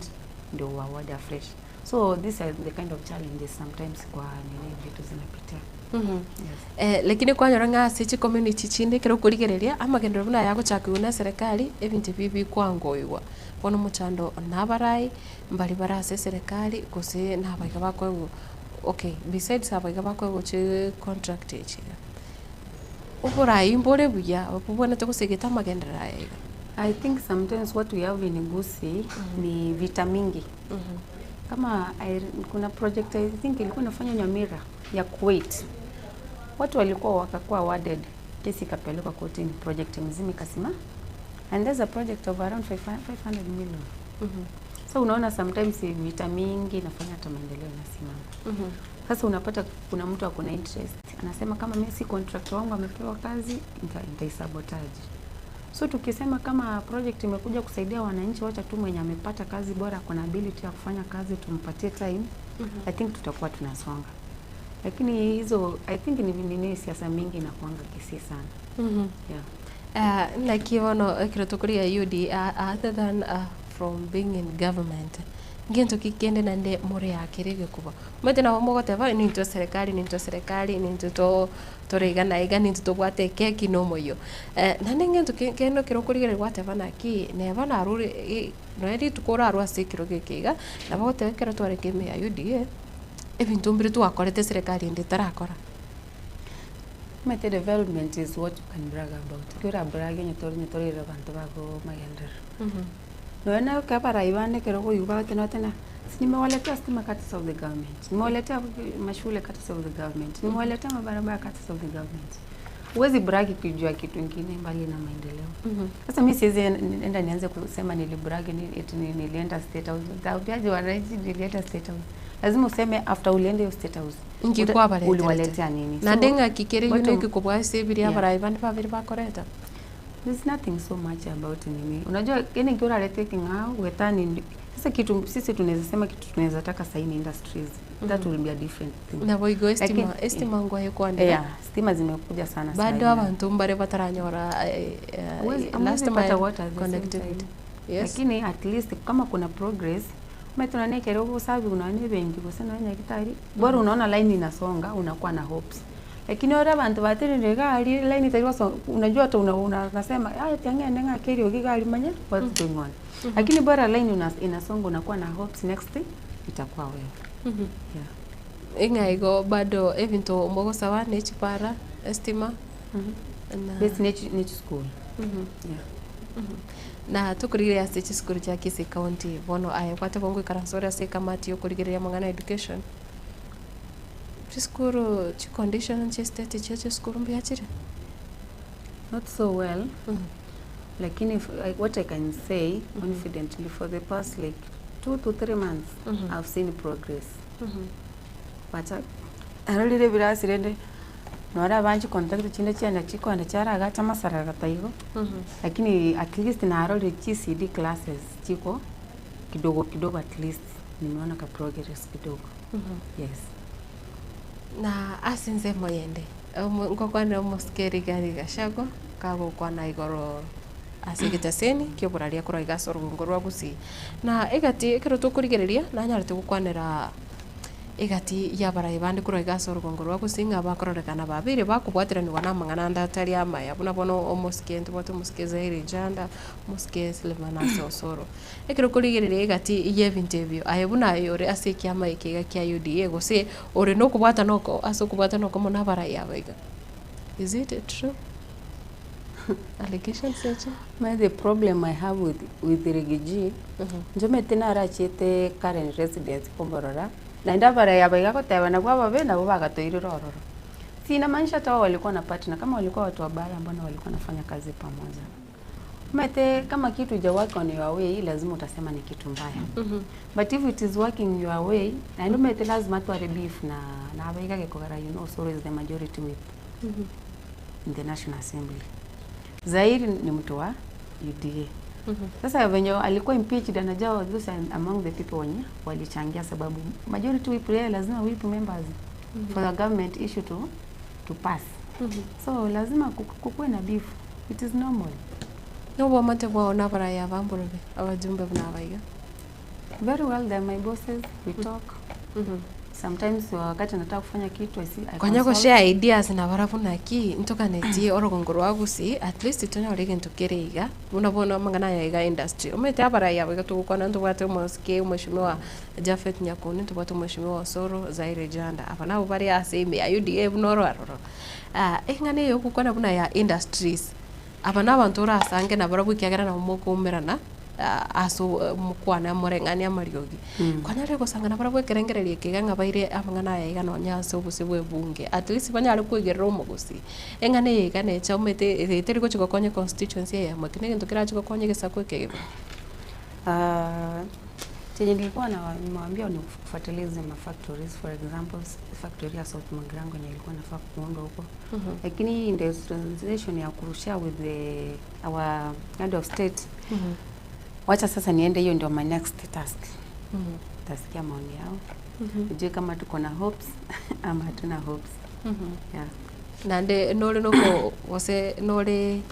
ndio award fresh. So these are the kind of challenges sometimes kwa nini vitu zinapitia. Yes. Lakini kwa nyoranga sichi community chinde kero kurigereria amagendero buna yago chakiuna serikali ebintu bibi kwangoywa bono muchando nabarai mbali barase serikali kose nabaiga bakwe. Okay, besides abaiga bakwe goche contract echiga uburai mbore buya ubona tukosegeta amagendera aiga. I think sometimes what we have in Gusii ni vita mingi. Kama kuna project I think ilikuwa inafanya Nyamira ya Kuwait. Watu walikuwa wakakuwa awarded, kesi ikapelekwa kotini, project mzima ikasima. And there's a project of around 500 million. So unaona sometimes vita mingi inafanya hata maendeleo yanasimama. Sasa unapata kuna mtu akona interest, anasema kama mimi si contractor wangu amepewa kazi, nitaisabotage. So tukisema kama project imekuja kusaidia wananchi, wacha tu mwenye amepata kazi bora, kuna ability ya kufanya kazi, tumpatie time. I think tutakuwa tunasonga. Lakini hizo I think ni siasa mingi inakuanga kesi sana. Yeah. Like you know, kirotokuria UD other than from being in government. Ngento kikende nande more yakirege kuba. Mate na wamogote ba ni nto serikali ni nto torega na iga ni nto bwate keki no moyo. Nande ngento kendo kirokurigere gwate bana ki ne bana ruri no eri tukora arwa sekiroge kiga na bagote kero tware keme ya UDA. Ebintu mbiri tu akorete serikali ndi tarakora. Mate development is what you can brag about. Kura brag nyotori bantu bago magendera. Noena kabara ibane keroko yuba tena nimewaletea stima cuts of the government, nimewaletea mashule cuts of the government, nimewaletea mabarabara cuts of the government. Huwezi brag kujua kitu kingine mbali na maendeleo. Sasa mimi siwezi enda nianze kusema nilibrag nilienda state house. Utaambiaje wananchi nilienda state house? Lazima useme after ulienda hiyo state house ingekuwa pale uliwaletea nini. Na denga kikere yuno ikikubwa sebiri abara ibane babiri bakoreta. There's nothing so much about nini. Unajua yani ngiora lete kinga wetani sasa kitu sisi tunaweza sema kitu tunaweza taka saini industries. That will be a different thing. Na Boigo estima ngo he kwanda. Yeah, stima zimekuja sana sana. Bado abantu mbare bataranyora last mile connectivity. Yes. Lakini at least kama kuna progress umetonane kero usabi unane bengi kusana nya kitari. Bora unaona line inasonga unakuwa na hopes. Lakini ora bantu batiri gari line itakuwa unajua hata unasema tiange ndenga keri gari manya what's going on. Lakini bora line inasonga unakuwa na hopes next itakuwa wewe. Ingaigo bado evinto mbogo sawa nechipara estima na this nature school. Na tukurigire ase school ya Kisii County bono aye kwate bongo ikaransora se kamati yokurigire mangana education. School condition state church school mbiachire not so well. Lakini what I can say confidently for the past like 2 to 3 months I've seen progress. But arolire birasirende nora banji contact chinde chana chiko anda chara gacha masara gataigo. Lakini at least na arolire GCD classes chiko kidogo at least nimeona ka progress kidogo. Yes. Na asinze moyende ngokwana muskeri gari gashago kago kwana igoro asigitaseni kioburaria kura igasoro ngorwa gusi na egati ekero tukurigereria na nyarite gukwanera egati yabara ibande kura igasoro ngorwa gusi ngaba kororekana babire bakubwatiraniwa na mangana ndatari amaya buna bono omuskente boto muskeze iri janda muskeze lemana sosoro ekero kurigereria egati yevintebio ayebuna yore asiki amaikega kya UDA gose ore no kubwata noko asokubwata noko mona bara yabega. Is it true? Allegation search? The problem I have with the refugee, njome tena arachete current residents Komborora. Na ndabara yabaiga kotewa na kwa babe na baba rororo. Si inamaanisha tu walikuwa na partner kama walikuwa watu wabaya ambao walikuwa nafanya kazi pamoja. Mete kama kitu ja work on your way lazima utasema ni kitu mbaya. But if it is working your way, na ndio mete lazima tu beef na abaiga gekogara so is the majority whip in the National Assembly. Zairi ni mtu wa UDA. Sasa venye alikuwa impeached anajao those among the people wenye walichangia sababu majority whip lazima whip members for the government issue to pass. So lazima kukue na beef. It is normal. No wamate waona bara ya bamborobe abajumbe bnabaiga. Very well, they're my bosses. We talk. Sometimes wakati nataka kufanya kitu kwanyako share ideas na barafu naki ntoka neti orogongoro wagusi at least tuna orege ntukereiga unabona mangana ya industry umete abara ya bega tukwana ntubate moske umeshimiwa Jafet Nyakuni ntubate umeshimiwa Soro Zaire Janda abana bari aseme ya UDA bunoro aroro engane yo kukwana buna ya industries abana bantora asange na barabu kyagera na moko umerana aso mukwana morengani amariogi kwanare gusanga nabara bwekerengererie kiganga baire amangana ya igano nyaso busibwe bunge at least banyare kwigerera umugusi engane yigane cha umete eteri go chigokonye constituency ya makine ngento kira chigokonye gesakwe kege chenye nilikuwa na nimwambia ni kufuatiliza ma factories, for example factory ya South Magrango nilikuwa nafaa kuondoa huko lakini in the transition ya kurusha with our head of state wacha sasa niende, hiyo ndio my next task. Tasikia maoni yao. Je, kama tuko na hopes ama hatuna hopes. Yeah. Nande nole noko wase nole,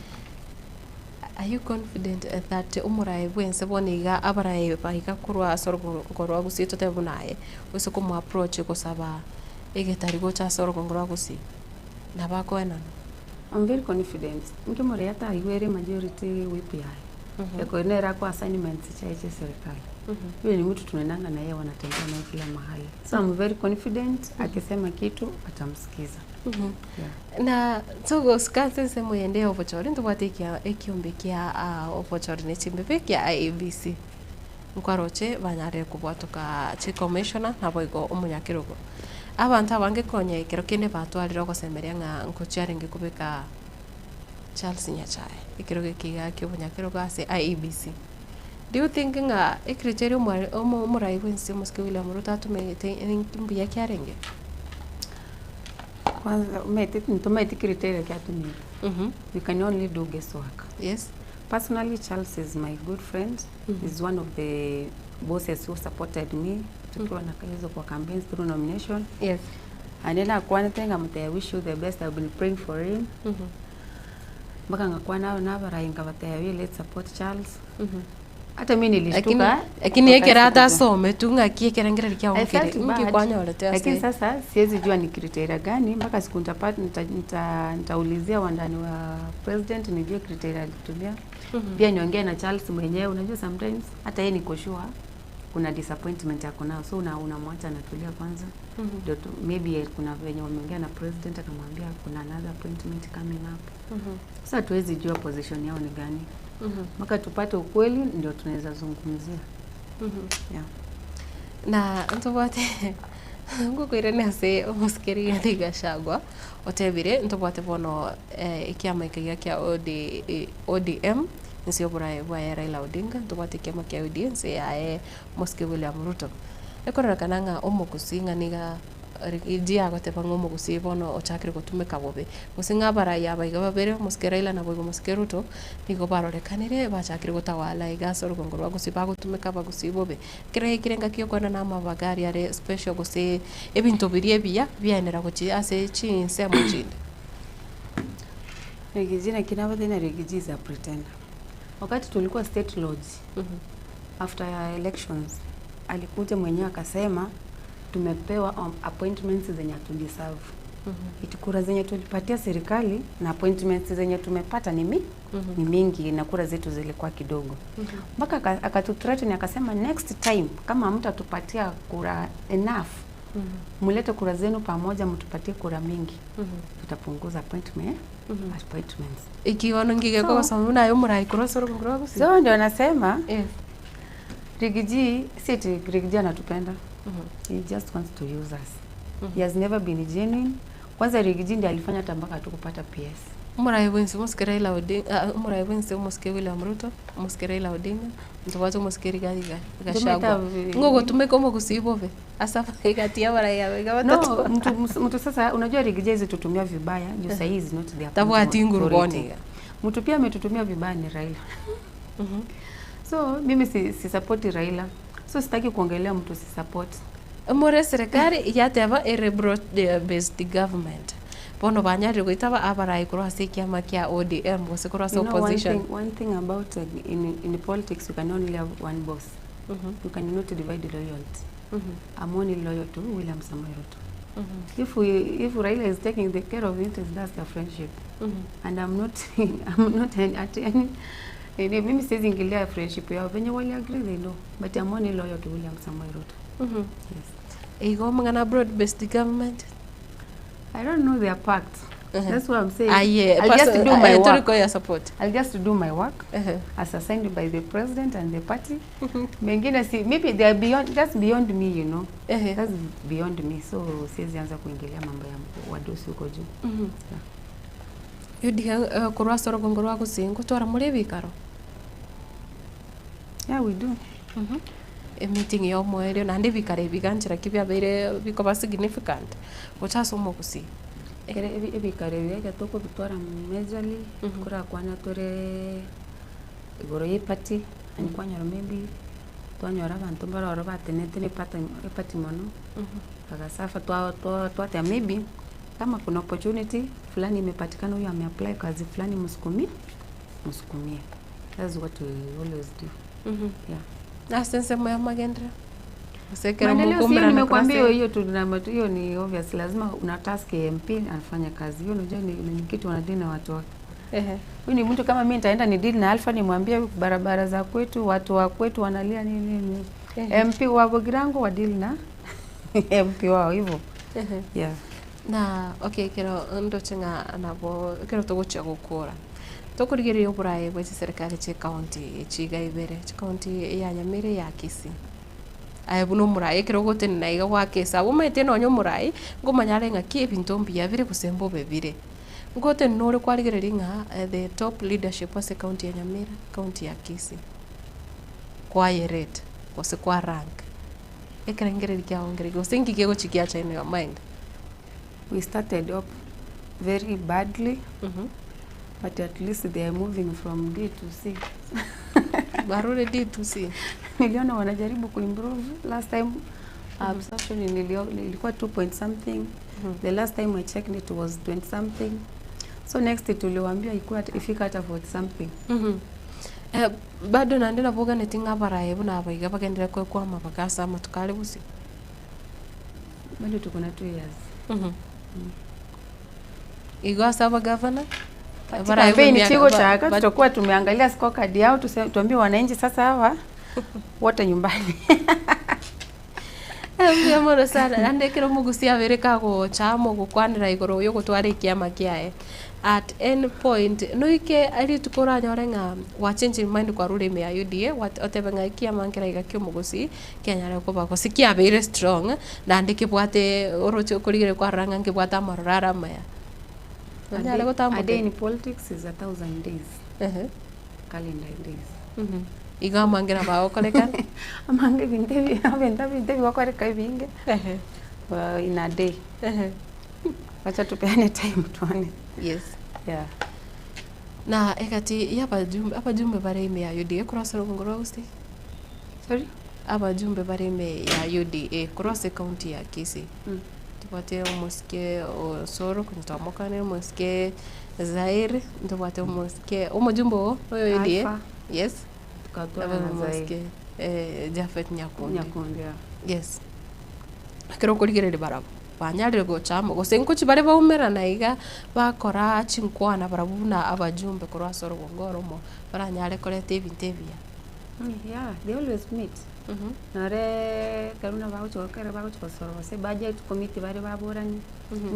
are you confident that umurai bwense boniga abarai baika kurwa sorgo ngorwa gusi totebunaye wese ko mu approach ko saba egetari go cha sorgo ngorwa gusi nabako enano? I'm very confident. Ngimore hata iwere majority wipi hai. Eko nera kwa assignments cha serikali. Yule ni mtu tunaendanga na yeye, wanatembea naye kila mahali. So I'm very confident akisema kitu atamsikiza. Na togo skate se moyende obochori ntubatikia ekiombekia obochori ne chimbebekia ABC. Nkwaroche banyare kubwatoka chi commissioner naboigo omunyakirugo. Abantu abange konye kero kene batwarira gosemeria nga nkochiarenge kubeka Charles Nyachae ikiroge kiga kyobunyakiro ase IEBC. Do you think nga ekriterio murai wensi muske William Ruto atumete mbuya kyarenge? Kwanza umete criteria kyatumete. We can only do guesswork. Yes. Personally, Charles is my good friend. He's one of the bosses who supported me tukiwa na kazi kwa campaigns through nomination. Yes. And then I wish you the best. I've been praying for him. Mpaka ngakuwa nao nabara ingabata let's support Charles. Hata mimi nilishtuka lakini yekera hata some tunga kiekerengera likia ongere ngikwanya waletea. Lakini sasa siwezi jua ni criteria gani mpaka siku nitaulizia wandani wa president nijue criteria alitumia. Pia niongee na Charles mwenyewe, unajua sometimes hata yeye niko sure kuna disappointment yako nao, so unamwacha natulia kwanza. Ndio maybe kuna venye wameongea na president akamwambia kuna another appointment coming up. Sasa tuwezi jua position yao ni gani. Mpaka tupate ukweli ndio tunaweza zungumzia. Yeah. Na ntobate nguko irene ase omuskeri yatigashagwa otebire ntobate bono ikiama ikiga kya ODM nsio burae bwa Raila Odinga tubate kiama kia audience ya Moske William Ruto ekorera kananga omukusinga niga ijia gote pangomo kusibono ochakire gutumika bobe musinga bara ya baiga babere Moske Raila na boigo Moske Ruto nigo barorekanire bachakire gutawala igasoro gongorwa gusiba gutumika bagusibobe kirenga kio kwana na mabagari are special gose ebintu birie bienera gochi ase chinse mujinde Rigiji na kinabadhi na Rigiji za pretender. Wakati tulikuwa state lodge, after elections, alikuja mwenyewe akasema tumepewa appointments zenye tuliserve. Kura zenye tulipatia serikali na appointments zenye tumepata ni mingi na kura zetu zilikuwa kidogo. Mpaka akatuthreaten akasema next time kama mtatupatia kura enough, mulete kura zenu pamoja mtupatie kura mingi. Tutapunguza appointments. Ikiwa ngige kwa sababu na yo murai kurosoro ngoro gusi. So ndio nasema Rigiji Rigiji anatupenda. He just wants to use us. He has never been genuine. Kwanza Rigiji ndiye alifanya tambaka tukupata PS. Murai wensi Moske Raila Odinga, murai wensi Moske William Ruto, Moske Raila Odinga, ntobazo Moske Rigathi Gachagua. Ngogo tumeko mo kusibobe. Asafa ikatia murai ya wega watatu. No, mtu sasa unajua Rigiji hizi tutumia vibaya, juu sasa is not their. Tabu atinguru boni. Mtu pia ametutumia vibaya ni Raila. So mimi si support Raila. So sitaki kuongelea mtu si support. More serikali yateva erebro based government. Pono banyari goitaba abarai kurase kiama kia ODM gose kurase opposition. One thing about in politics you can only have one boss. You cannot divide the loyalty. I'm only loyal to William Samoei Ruto. If Raila is taking the care of it, that's the friendship. And I'm not at any mimi siwezi ingilia friendship yao venye wali agree they know, but I'm only loyal to William Samoei Ruto. Yes. Ego mangana broad based government. I don't know their pact. That's what I'm saying. I'll just do my work. Support. I'll just do my work as assigned by the president and the party. Mengine si maybe they are beyond, that's beyond me, you know. That's beyond me. So siwezi anza kuingilia mambo ya wadosi huko juu. Yudi kurwa soro gongorwa gusingo twara muri bikaro. Yeah, we do. A meeting yo mwere na ndi bikare biganjira kibya bere bikoba significant. Uchaso mo kusi. Ebikare bya toko bitwara majorly kura kwana tore igoro yipati ani kwanyara maybe twanyora abantu baroro batenete ne pati mono agasafa twate maybe kama kuna opportunity fulani imepatikana huyo ameapply kazi fulani msukumie. That's what we always do. Yeah. Na sense moya magendra. Usekera mkumbira nimekwambia hiyo ni obvious, lazima una task MP anafanya kazi. Hiyo unajua ni kitu wanadili na watu wake. Huyu ni mtu kama mimi nitaenda ni deal na Alpha nimwambie barabara za kwetu, watu wa kwetu wanalia nini. MP wa Bogirango wa deal na MP wao hivyo. Yeah. Na okay kero ndo chenga nabo kero togocha gukora. Tokurigiri oburaye bwe serikali che county chiga ibere county ya Nyamira ya Kisii. Buno murai kero gote na iga wake sabo mete no nyo murai ngomanyare ngaki ebintu mbia bire kusembo bebire. Ngote nore kwarigereri nga the top leadership of the county ya Nyamira, county ya Kisii. Kwa yeret, kose kwa rank. Ekerengereri kya ongerego sengi kego chikia cha in your mind. We started up very badly. But at least they are moving from D to C. Barure D to C. Niliona wanajaribu kuimprove. Last time absorption ilikuwa 2 point something. The last time I checked it was 20 something. So next tuliwaambia ikuwa ifika hata 40 something. Bado nandena boga netinga baraye buna abayiga bagendera kwa mabakasa matukale busi. Bado tuko na 2 years. Igwa saba governor baraye ni chigo chaka tutakuwa tumeangalia scorecard yao tuambie wananchi sasa hawa wote nyumbani. Mwana sana andekero mugusia bereka go chamo gukwanira igoro yo gutwara ikiama kiae at any point no ike ali tukora nyorenga wa change mind kwa rurimi ya UDA otebenga ikiama nkira igakyo mugusi kenyara ko bako sikia very strong na ndike bwate orocho kurigire kwa ranga ngibwata marara maya. A day in politics is 1,000 days. calendar days. Iga mangira bao koleka. Amange vinte wakoreka vinge. In a day. Wacha tupeane time tuone. Yes. Yeah. Na ekati apa jumbe bare ime ya UDA kurasa ngoro usti. Sorry? Apa jumbe bare ime ya UDA kurasa county ya Kisii. Tupate umusikie Osoro kunitomoka ni umusikie Zaire tupate umusikie umujumbo oyo UDA. Yes. Tukatoa na Zaire. Jafet Nyakundi. Nyakundi. Yes. Kero kuligere barabo. Banyarire gochamo gosenko chibare baumera na iga bakora chinkwana barabuna abajumbe kurwa Soro ngoromo baranyare kolete vintevia. Yeah, they always meet. Nare karuna baguchokera baguchosoro se budget committee bare baburani.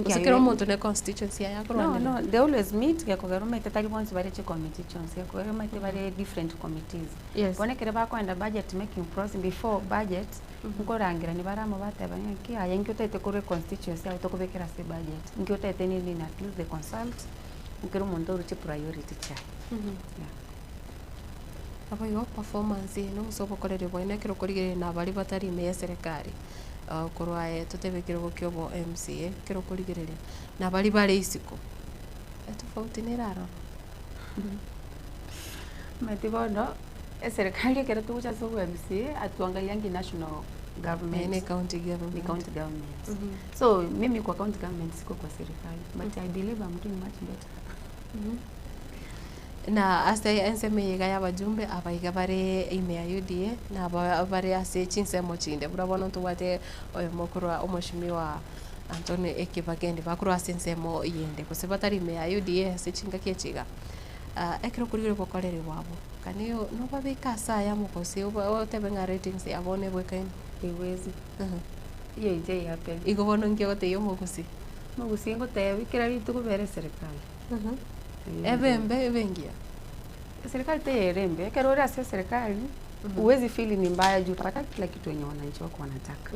Usikero muntu ne constituency ya kurwa. No, they always meet ya kogaruma itataki bonse bare chi committee chons ya kogaruma bare different committees. Yes. Bone kere bakwenda budget making process before budget. Nkorangira ni baramo batabanya ki ayengi utete kure constituency ya utokubekera se budget. Ngi utete ni at least the consult. Ngero muntu uruchi priority cha. Yeah. Abo yo performance no so bokorere boine kero kurigere na bari batari me ya serikali. Kurwa tutebekero gokyobo MCA kero kurigere na bari bare isiko. Tofauti ni raro. Matibono serikali kero tucha so MCA atuangaliangi national government ni county government. Ni county government. So mimi kwa county government siko kwa serikali, but I believe I'm doing much better. Na ase enseme yega ya bajumbe abaiga bare ime ya UDA na bare ase chinsemo chinde burabona tuwate oyo mokurwa omoshimiwa Antone Ekibagende bakurwa sensemo yende kusebatari ime ya UDA ase chinga kechiga ekero kurigire bokorere wabo kaniyo no babika saa ya mukosi otebenga ratings yabone bwekaini iwezi iyo ije yape igobono ngiote yo mukosi ngo tebikira bitu kubere serikali ebembe ebengia serikali teyerembe kero ora sio serikali uwezi feel ni mbaya juu utapata kila kitu yenye wananchi wako wanataka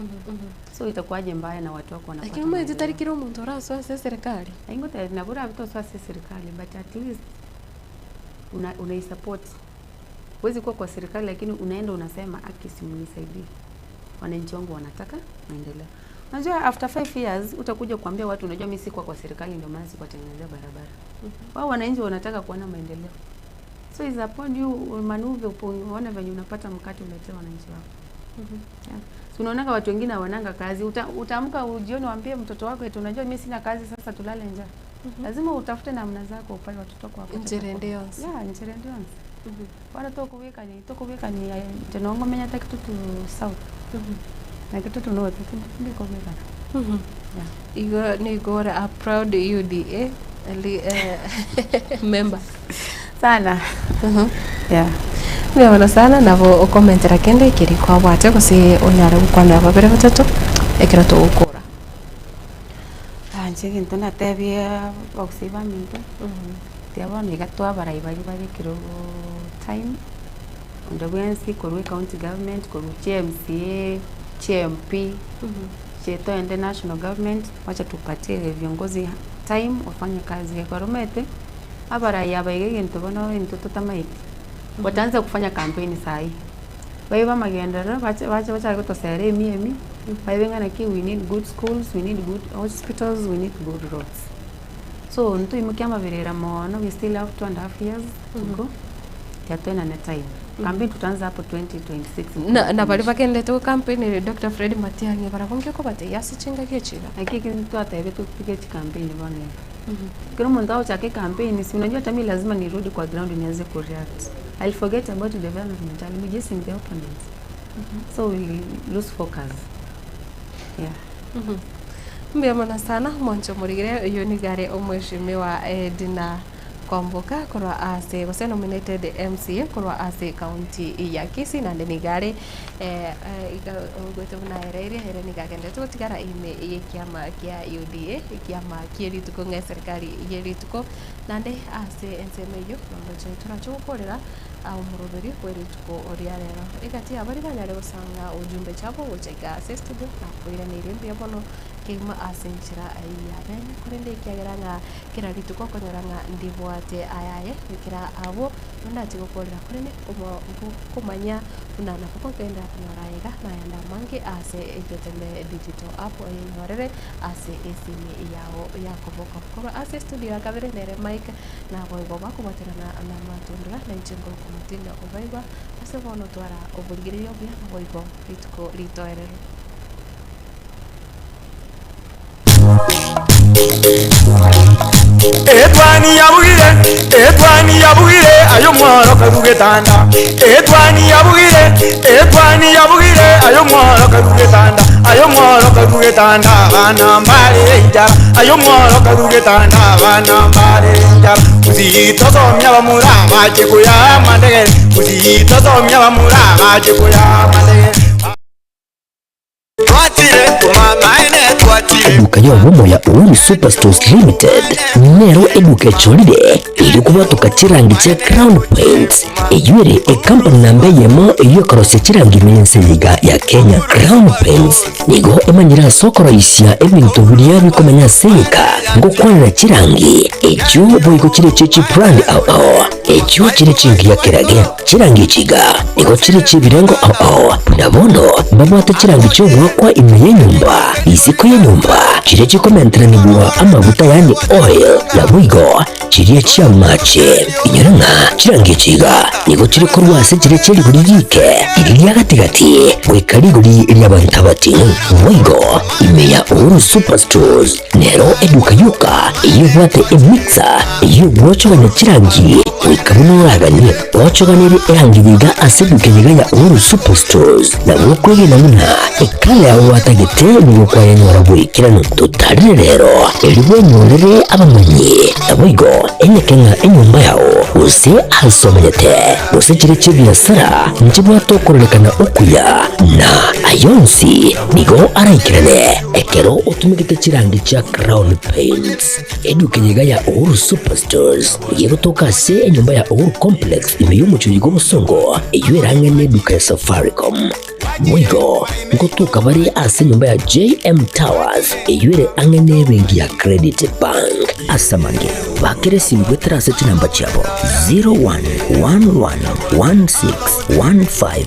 so itakuwaje mbaya na watu wako wanapata lakini mwe zitarikira umuntu ora sio serikali aingo na bora vitu sio serikali but at least una support uwezi kuwa kwa serikali lakini unaenda unasema akisimunisaidie wananchi wangu wanataka maendeleo. Unajua after 5 years utakuja kuambia watu unajua mimi sikuwa kwa serikali ndio maana sikuwatengenezea barabara. Wao wananchi wanataka kuona maendeleo. So is upon you maneuver uone venye unapata mkate uletea wananchi wako. Yeah. So unaona watu wengine hawananga kazi, utaamka ujioni waambie mtoto wako eti unajua mimi sina kazi sasa tulale njaa. Lazima utafute namna zako upale watoto wako. Ncherendeons. Yeah, ncherendeons. Wala tokubika ni tenongo menya takitu tu south. Na kitu tu north ndiko beka. Yeah. Ni gore a proud UDA member sana. Yeah. Niona sana nabo okomentera kende kiri kwa bwate kusi onyara gukwanda babere batatu ekira to ukora. Anje gintu na tebia boxiba minto. Tiaba ni gatwa baraibari bari kiro time. Ndo bwensi korwe county government koru CMCA, CMP. Cheto ende national government wacha tupatie viongozi time wafanye kazi kwa Romete. Abara yabaige gintu bono into tutamaiti. Wataanza kufanya kampeni sahi. Baiba magendera wacha gutosere emi. Baibenga na ki we need good schools, we need good hospitals, we need good roads. So ntu imukiama birera mono we still have 2.5 years to go. Yatona na time. Kampeni tutaanza hapo 2026. Na bali bakende to kampeni Dr. Fred Matiang'i barabonge ko bate yasi chinga kechiga. Hakiki ntu ataebe to kupige kampeni bwana. Kero mndao chake kampeni si unajua hata mimi lazima nirudi kwa ground nianze ku react. I'll forget about the development. I'll be just in the opponents. So we lose focus. Yeah. Mbiyamana sana mwancho murigire uyu ni gare omweshimiwa Edina Kwamboka kurwa ase wase nominated MCA kurwa ase county ya Kisii na ndigare gwete buna area ni gagende tutigara ime yekiama kia UDA ikiama kierituko nge serikali yerituko nande ase ensemeyo ndoche turachokorera au muroberi kwerituko oria rero igati abari banyare gusanga ujumbe chabo gucheka ase studio na kuira ni rimbi abono kima asenchira ayabe kurende kyageranga kira lituko konyoranga ndibwate ayaye kira abo nondachi gokorera kurende kumanya unana kuko kenda kunoraiga na yanda mangi ase egeteme digital app enyorere ase esimi yao yakoboko koro ase studio akabere nere mic na boigo bakubaterana na matundura na ichengo kumutinda obaiba ase bono twara obulgirio bya boigo lituko litoerero Etwani yabugire ayo mworo karugetanda Etwani yabugire ayo mworo karugetanda bana mbale njara ayo mworo karugetanda bana mbale njara uzito somya bamuraba chekuya mandege uzito somya bamuraba chekuya mandege Eduka y'obumo ya Uhuru Superstores Limited nero eduka echolide ili kubatuka chirangi cha Crown Paints eyuere company nambe yemo eyokorosya chirangi mense liga ya Kenya. Crown Paints nigo emanyira sokoro isya ebintu buriya bikomanya seka ngo kwanira chirangi ekyo boiko chire chechi brand ao ekyo chire chingi ya kirage chirangi chiga nigo chire chibirengo ao ndabono babata chirangi cyo kwa imeye nyumba iziko ya nyumba chire chikomentera nibwa amavuta yani oil na bwigo chiriye chia mache inyaranga chirangi chiga nigo chire korwase chire chiri buriyike iri yagatigati wekari guri iri abantabati bwigo imeya Uhuru Superstores nero eduka yuka iyo bwate emixer iyo bwochoganya chirangi wikamunuraganye bwochoganire erangi biga aseduke biga ya Uhuru Superstores na bwokwege namuna ekale aho watagete nigo kwa yenyora bwikirano tutarire rero eriwe nyorere abamanyi nabwigo enyekenga enyumba yao use asomete use chire chibiasara nchibwatokorelekana okuya na ayonsi nigo araikirane ekero utumikite chirangi cha Crown Paints eduke nyiga ya Uhuru Superstores yego toka se enyumba ya Uhuru Complex imeyumucho yigo busongo eyuerange neduka ya Safaricom mwigo ngotuka bari ase nyumba ya JM Towers eyuere angene bengi ya Credit Bank asamange bakere simgwe trase chinamba chabo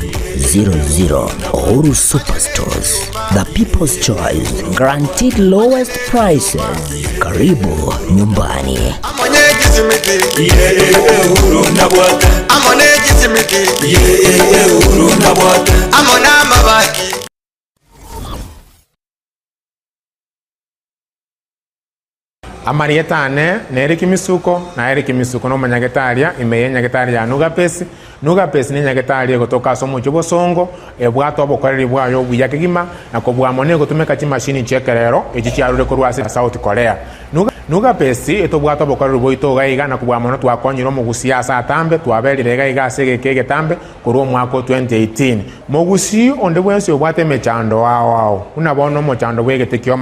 0111161500 Uhuru Superstores, the people's choice, guaranteed lowest prices. Karibu nyumbani. Uhuru nabwate Uhuru nabwate amona mabaki amarietane neri kimisuko na eri kimisuko no manyagetaria imeye nyagetaria nugapesi ni nyagetaria gotoka somo chobosongo ebwato abokoreri bwayo buyakigima nakobwa mone gotumeka chimashini chekerero echi chiarure korwase South Korea nugapesi etobwato abokoreri boito gaiga nakobwa mone twakonyiro mugusiasa atambe twaberire gaiga asege kegetambe korwo mwako 2018 mugusi onde bwense obwate mechando wao unabono mochando bwegetekio